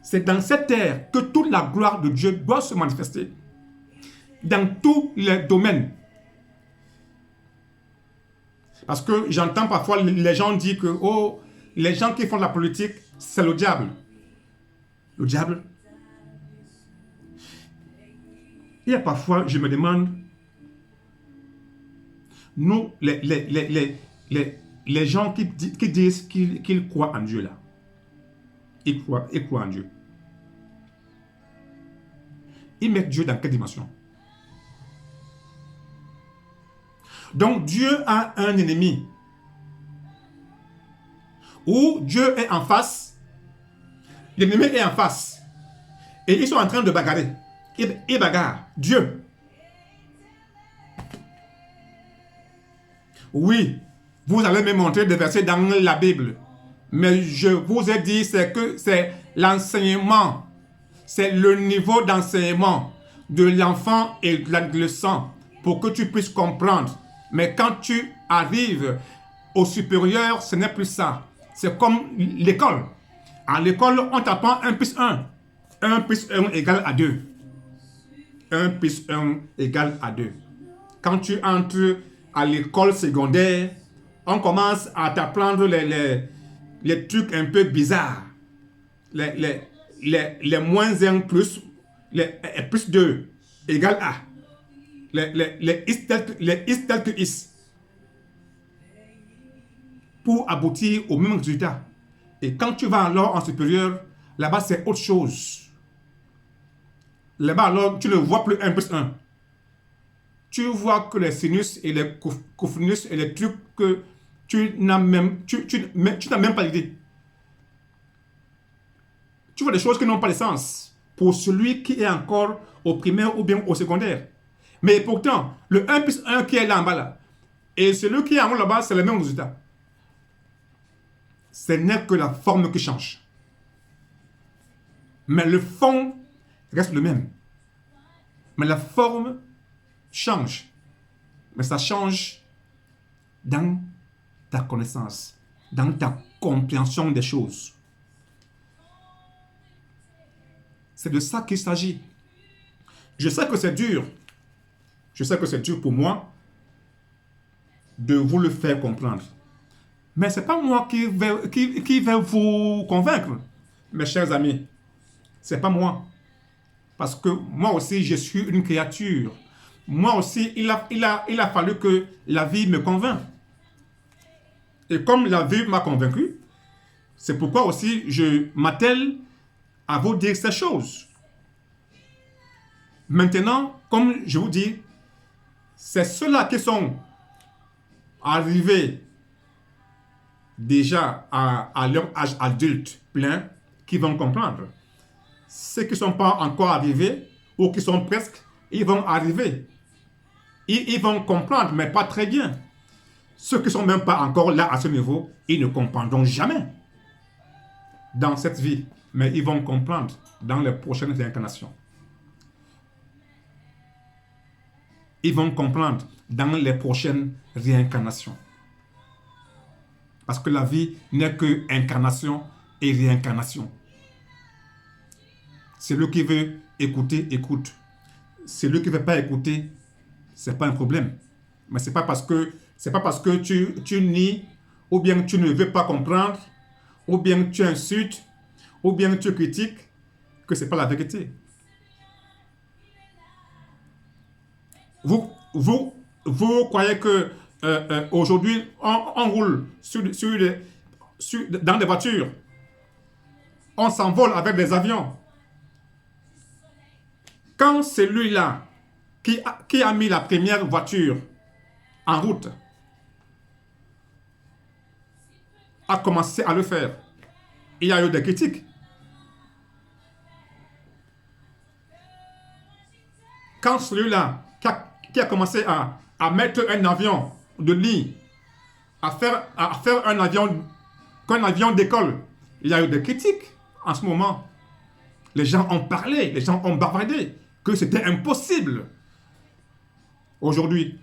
C'est dans cette terre que toute la gloire de Dieu doit se manifester. Dans tous les domaines. Parce que j'entends parfois les gens dire que oh, les gens qui font la politique, c'est le diable. Le diable. Il y a parfois, je me demande, nous, les gens qui disent qu'ils croient en Dieu là, ils croient en Dieu. Ils mettent Dieu dans quelle dimension? Donc Dieu a un ennemi. Ou Dieu est en face, l'ennemi est en face. Et ils sont en train de bagarrer. Ils bagarrent. Dieu. Oui, vous allez me montrer des versets dans la Bible. Mais je vous ai dit, c'est que c'est l'enseignement. C'est le niveau d'enseignement de l'enfant et de l'adolescent pour que tu puisses comprendre. Mais quand tu arrives au supérieur, ce n'est plus ça. C'est comme l'école. À l'école, on t'apprend 1 plus 1. 1 plus 1 égale à 2. 1 plus 1 égale à 2. Quand tu entres à l'école secondaire, on commence à t'apprendre les trucs un peu bizarres. Les moins 1 plus, les plus 2 égale à. Les is tel que is. Pour aboutir au même résultat. Et quand tu vas alors en supérieur, là-bas c'est autre chose. Là-bas alors tu ne vois plus 1 plus 1. Tu vois que les sinus et les cosinus et les trucs que tu n'as même pas idée. Tu vois des choses qui n'ont pas de sens pour celui qui est encore au primaire ou bien au secondaire. Mais pourtant, le 1 plus 1 qui est là en bas là, et celui qui est en haut là-bas, c'est le même résultat. Ce n'est que la forme qui change. Mais le fond reste le même. Mais la forme change. mais ça change dans ta connaissance, dans ta compréhension des choses. C'est de ça qu'il s'agit. Je sais que c'est dur. Je sais que c'est dur pour moi de vous le faire comprendre. Mais ce n'est pas moi qui vais vous convaincre, mes chers amis. Ce n'est pas moi. Parce que moi aussi, je suis une créature. Moi aussi, il a fallu que la vie me convainque. Et comme la vie m'a convaincu, c'est pourquoi aussi je m'attelle à vous dire ces choses. Maintenant, comme je vous dis, c'est ceux-là qui sont arrivés déjà à leur âge adulte plein qui vont comprendre. Ceux qui ne sont pas encore arrivés ou qui sont presque, ils vont arriver. Ils vont comprendre, mais pas très bien. Ceux qui ne sont même pas encore là à ce niveau, ils ne comprendront jamais dans cette vie. Mais ils vont comprendre dans les prochaines réincarnations. Ils vont comprendre dans les prochaines réincarnations. Parce que la vie n'est que incarnation et réincarnation. Celui qui veut écouter, écoute. Celui qui ne veut pas écouter, ce n'est pas un problème. Mais ce n'est pas parce que tu nies, ou bien tu ne veux pas comprendre, ou bien tu insultes, ou bien tu critiques, que ce n'est pas la vérité. Vous croyez que aujourd'hui, on roule dans des voitures, on s'envole avec des avions. Quand celui-là qui a mis la première voiture en route a commencé à le faire, il y a eu des critiques. Quand celui-là qui a commencé à mettre un avion de ligne, à faire un avion d'école, il y a eu des critiques en ce moment. Les gens ont parlé, les gens ont bavardé, que c'était impossible. Aujourd'hui,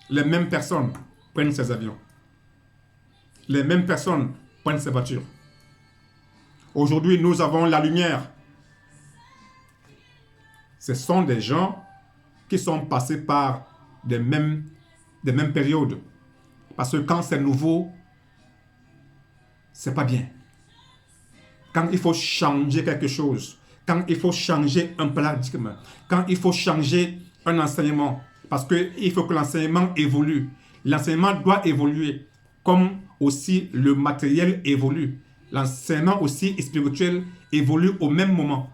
les mêmes personnes prennent ces avions. Les mêmes personnes prennent ces voitures. Aujourd'hui, nous avons la lumière. Ce sont des gens qui sont passés par des mêmes périodes. Parce que quand c'est nouveau, c'est pas bien. Quand il faut changer quelque chose, quand il faut changer un paradigme, quand il faut changer un enseignement, parce qu'il faut que l'enseignement évolue. L'enseignement doit évoluer, comme aussi le matériel évolue. L'enseignement aussi spirituel évolue au même moment.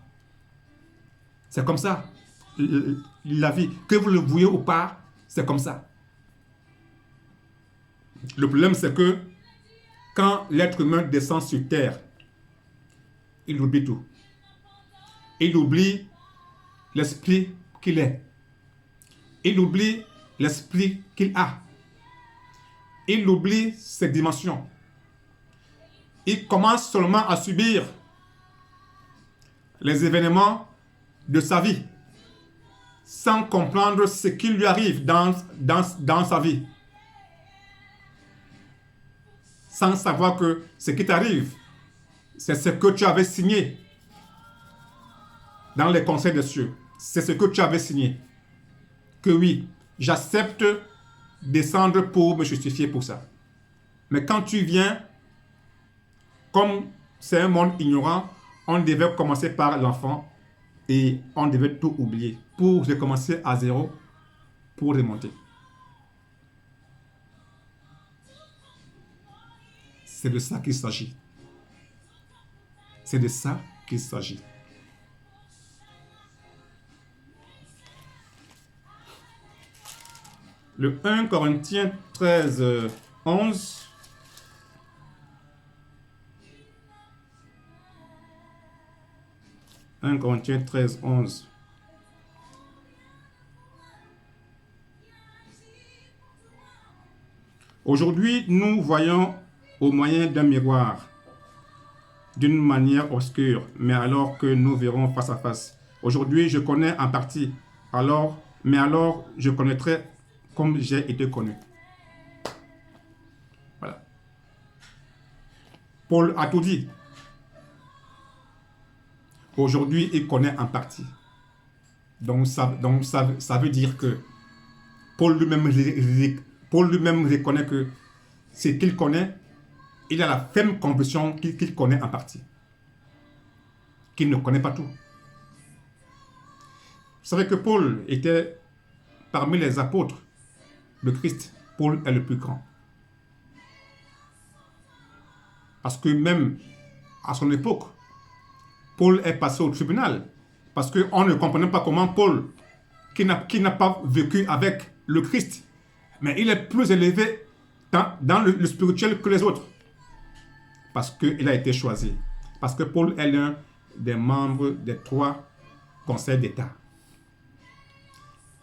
C'est comme ça, la vie. Que vous le vouliez ou pas, c'est comme ça. Le problème, c'est que quand l'être humain descend sur terre, il oublie tout. Il oublie l'esprit qu'il est. Il oublie l'esprit qu'il a. Il oublie ses dimensions. Il commence seulement à subir les événements de sa vie sans comprendre ce qui lui arrive dans sa vie. Sans savoir que ce qui t'arrive, c'est ce que tu avais signé dans les conseils des cieux. C'est ce que tu avais signé. Que oui, j'accepte descendre pour me justifier pour ça. Mais quand tu viens, comme c'est un monde ignorant, on devait commencer par l'enfant et on devait tout oublier pour recommencer à zéro, pour remonter. C'est de ça qu'il s'agit. C'est de ça qu'il s'agit. Le 1 Corinthiens 13, 11. « 1 Corinthiens 13, 11. Aujourd'hui, nous voyons au moyen d'un miroir, d'une manière obscure, mais alors que nous verrons face à face. Aujourd'hui, je connais en partie, alors mais alors je connaîtrai comme j'ai été connu. Voilà. Paul a tout dit. Aujourd'hui, il connaît en partie. Donc ça veut dire que Paul lui-même reconnaît que ce qu'il connaît, il a la ferme conviction qu'il connaît en partie. Qu'il ne connaît pas tout. Vous savez que Paul était parmi les apôtres de Christ. Paul est le plus grand. Parce que même à son époque, Paul est passé au tribunal. Parce qu'on ne comprenait pas comment Paul, qui n'a pas vécu avec le Christ, mais il est plus élevé dans le spirituel que les autres. Parce qu'il a été choisi. Parce que Paul est l'un des membres des 3 conseils d'État.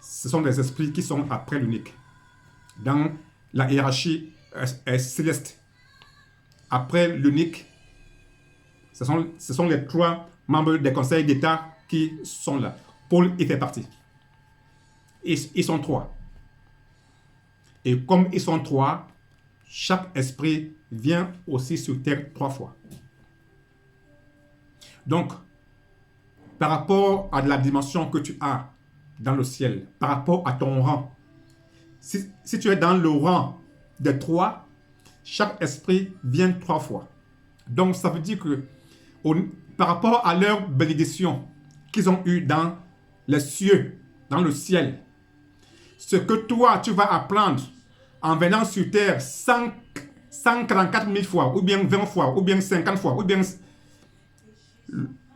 Ce sont des esprits qui sont après l'unique. Dans la hiérarchie céleste. Après l'unique, ce sont les 3 membres des conseils d'État qui sont là. Paul y fait partie. Ils sont 3. Et comme ils sont 3, chaque esprit vient aussi sur terre 3 fois. Donc, par rapport à la dimension que tu as dans le ciel, par rapport à ton rang, si tu es dans le rang des 3, chaque esprit vient 3 fois. Donc, ça veut dire que par rapport à leur bénédiction qu'ils ont eue dans les cieux, dans le ciel, ce que toi, tu vas apprendre en venant sur terre 144 000 fois, ou bien 20 fois, ou bien 50 fois, ou bien...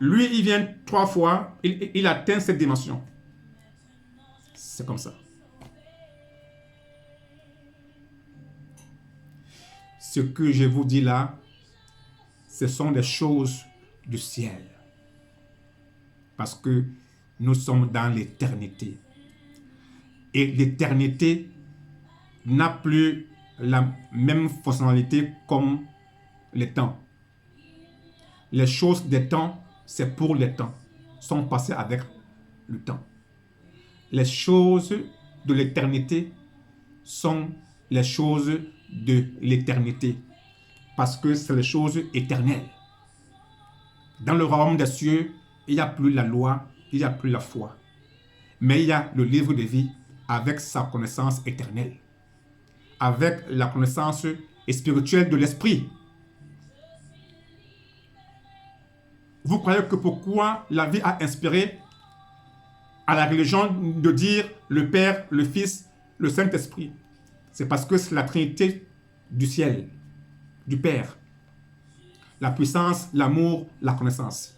Lui, il vient 3 fois, il atteint cette dimension. C'est comme ça. Ce que je vous dis là, ce sont des choses du ciel. Parce que nous sommes dans l'éternité. Et l'éternité n'a plus la même fonctionnalité comme les temps. Les choses des temps, c'est pour les temps, sont passées avec le temps. Les choses de l'éternité sont les choses de l'éternité, parce que c'est les choses éternelles. Dans le royaume des cieux, il n'y a plus la loi, il n'y a plus la foi. Mais il y a le livre de vie avec sa connaissance éternelle, avec la connaissance spirituelle de l'esprit. Vous croyez que pourquoi la vie a inspiré à la religion de dire le Père, le Fils, le Saint-Esprit? C'est parce que c'est la Trinité du ciel, du Père. La puissance, l'amour, la connaissance.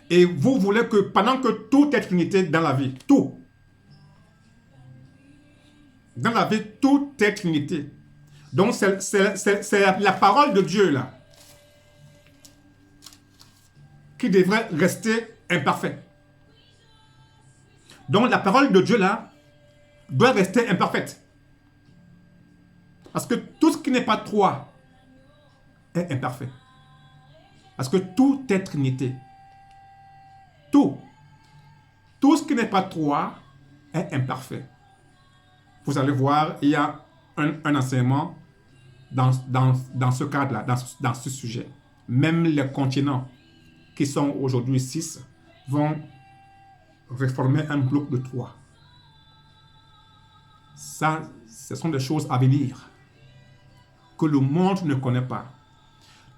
Et vous voulez que pendant que tout est Trinité dans la vie, tout. Dans la vie, tout est Trinité. Donc c'est la parole de Dieu là qui devrait rester imparfaite. Donc la parole de Dieu là doit rester imparfaite. Parce que tout ce qui n'est pas 3 est imparfait. Parce que tout est Trinité. Tout. Tout ce qui n'est pas 3 est imparfait. Vous allez voir, il y a un enseignement dans ce cadre-là, dans ce sujet. Même les continents qui sont aujourd'hui 6 vont reformer un bloc de 3. Ça, ce sont des choses à venir que le monde ne connaît pas.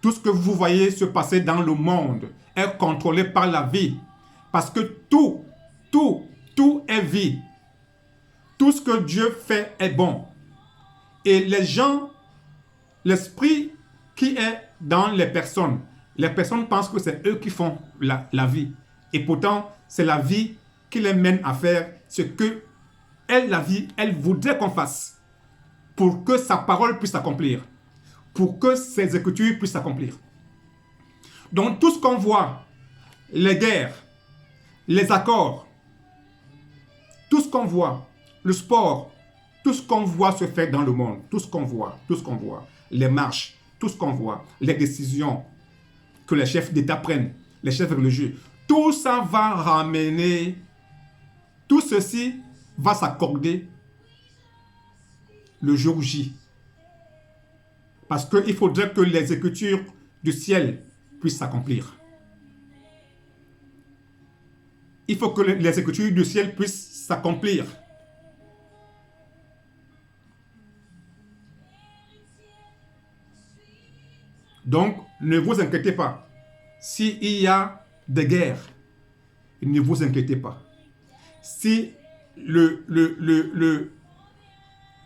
Tout ce que vous voyez se passer dans le monde est contrôlé par la vie. Parce que tout est vie. Tout ce que Dieu fait est bon. Et les gens, l'esprit qui est dans les personnes pensent que c'est eux qui font la vie. Et pourtant, c'est la vie qui les mène à faire ce que la vie, elle voudrait qu'on fasse pour que sa parole puisse s'accomplir, pour que ses écritures puissent s'accomplir. Donc tout ce qu'on voit, les guerres, les accords, tout ce qu'on voit, le sport, tout ce qu'on voit se faire dans le monde, tout ce qu'on voit, les marches, tout ce qu'on voit, les décisions que les chefs d'État prennent, les chefs religieux, tout ça va ramener Tout ceci va s'accorder le jour J. Parce qu'il faudrait que les écritures du ciel puissent s'accomplir. Il faut que les écritures du ciel puissent s'accomplir. Donc, ne vous inquiétez pas. S'il y a des guerres, ne vous inquiétez pas. Si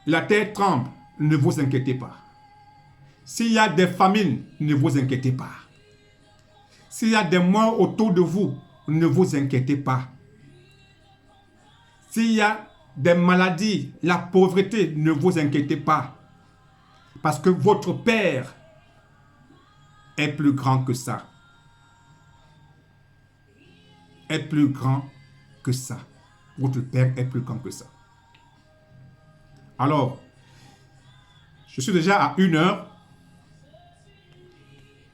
la terre tremble, ne vous inquiétez pas. S'il y a des famines, ne vous inquiétez pas. S'il y a des morts autour de vous, ne vous inquiétez pas. S'il y a des maladies, la pauvreté, ne vous inquiétez pas. Parce que votre Père est plus grand que ça. Est plus grand que ça. Votre Père est plus grand que ça. Alors, je suis déjà à 1 heure.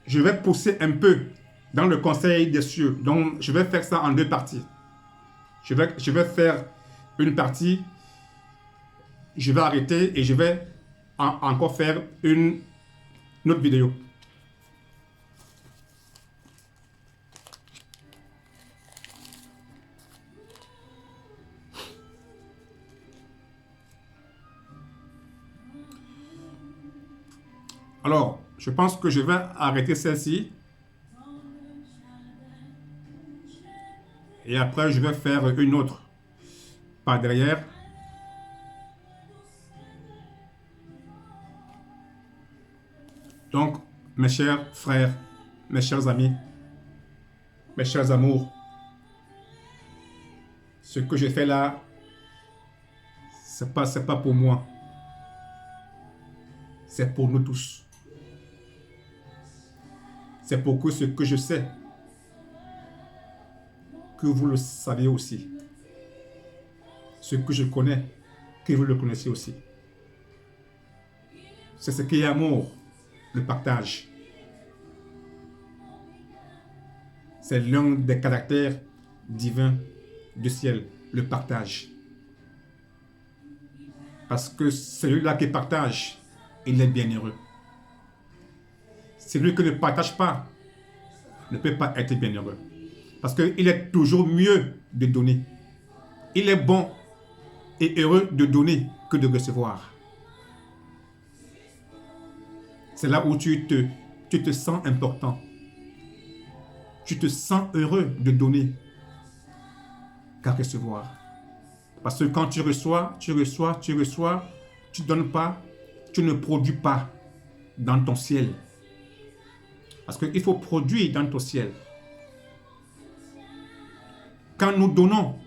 Je vais pousser un peu dans le conseil des cieux. Donc, je vais faire ça en 2 parties. Je vais faire une partie. Je vais arrêter et je vais encore faire une autre vidéo. Alors, je pense que je vais arrêter celle-ci. Et après, je vais faire une autre par derrière. Donc, mes chers frères, mes chers amis, mes chers amours, ce que je fais là, c'est pas pour moi. C'est pour nous tous. C'est pour que ce que je sais, que vous le savez aussi. Ce que je connais, que vous le connaissez aussi. C'est ce qui est amour, le partage. C'est l'un des caractères divins du ciel, le partage. Parce que celui-là qui partage, il est bienheureux. Celui qui ne partage pas ne peut pas être bienheureux. Parce qu'il est toujours mieux de donner. Il est bon et heureux de donner que de recevoir. C'est là où tu te sens important. Tu te sens heureux de donner qu'à recevoir. Parce que quand tu reçois, tu ne donnes pas, tu ne produis pas dans ton ciel. Parce qu'il faut produire dans ton ciel. Quand nous donnons,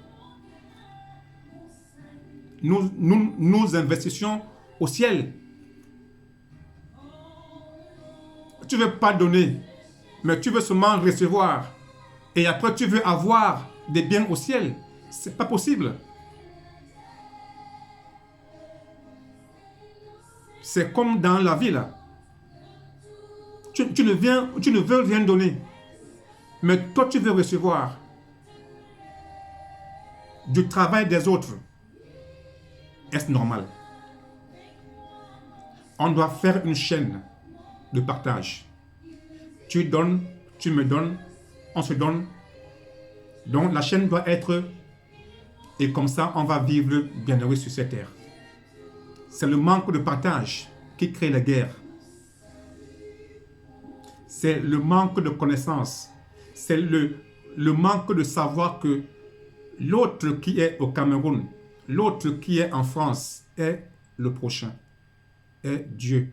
nous investissons au ciel. Tu ne veux pas donner, mais tu veux seulement recevoir. Et après, tu veux avoir des biens au ciel. Ce n'est pas possible. C'est comme dans la vie là. Tu ne veux rien donner. Mais toi, tu veux recevoir du travail des autres. Est-ce normal? On doit faire une chaîne de partage. Tu donnes, tu me donnes, on se donne. Donc la chaîne doit être... Et comme ça, on va vivre bienheureux sur cette terre. C'est le manque de partage qui crée la guerre. C'est le manque de connaissance. C'est le manque de savoir que l'autre qui est au Cameroun, l'autre qui est en France est le prochain, est Dieu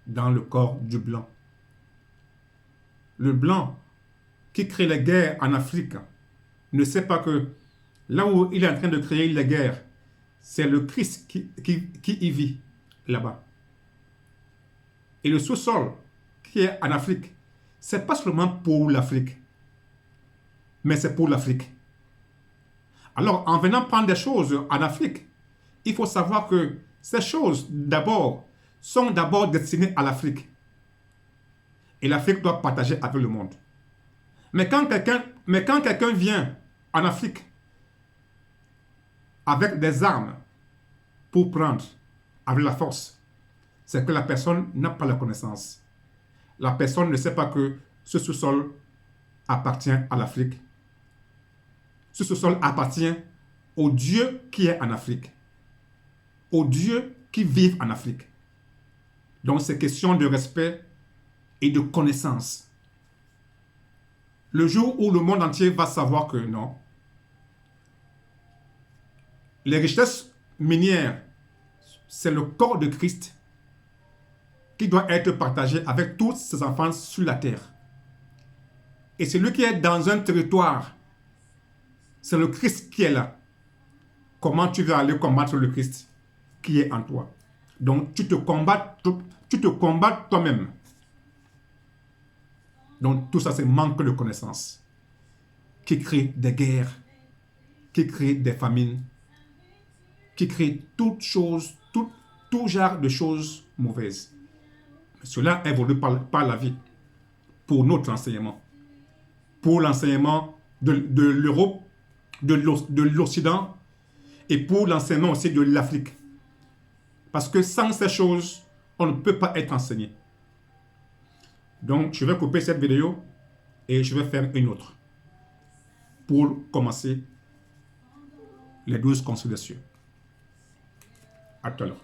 dans le corps du blanc. Le blanc qui crée la guerre en Afrique ne sait pas que là où il est en train de créer la guerre, c'est le Christ qui y vit là-bas. Et le sous-sol qui est en Afrique, ce n'est pas seulement pour l'Afrique, mais c'est pour l'Afrique. Alors, en venant prendre des choses en Afrique, il faut savoir que ces choses, sont d'abord destinées à l'Afrique. Et l'Afrique doit partager avec le monde. Mais quand quelqu'un vient en Afrique avec des armes pour prendre avec la force, c'est que la personne n'a pas la connaissance. La personne ne sait pas que ce sous-sol appartient à l'Afrique. Ce sous-sol appartient au Dieu qui est en Afrique, aux dieux qui vivent en Afrique. Donc c'est question de respect et de connaissance. Le jour où le monde entier va savoir que non, les richesses minières, c'est le corps de Christ qui doit être partagé avec tous ses enfants sur la terre. Et celui qui est dans un territoire, c'est le Christ qui est là. Comment tu vas aller combattre le Christ qui est en toi? Donc tu te combats toi-même. Donc tout ça, c'est manque de connaissance qui crée des guerres, qui crée des famines, qui crée toutes choses, tout genre de choses mauvaises. Cela évolue par la vie, pour notre enseignement, pour l'enseignement de l'Europe, de l'Occident, et pour l'enseignement aussi de l'Afrique. Parce que sans ces choses, on ne peut pas être enseigné. Donc, je vais couper cette vidéo et je vais faire une autre pour commencer les 12 consignes des cieux. À tout à l'heure.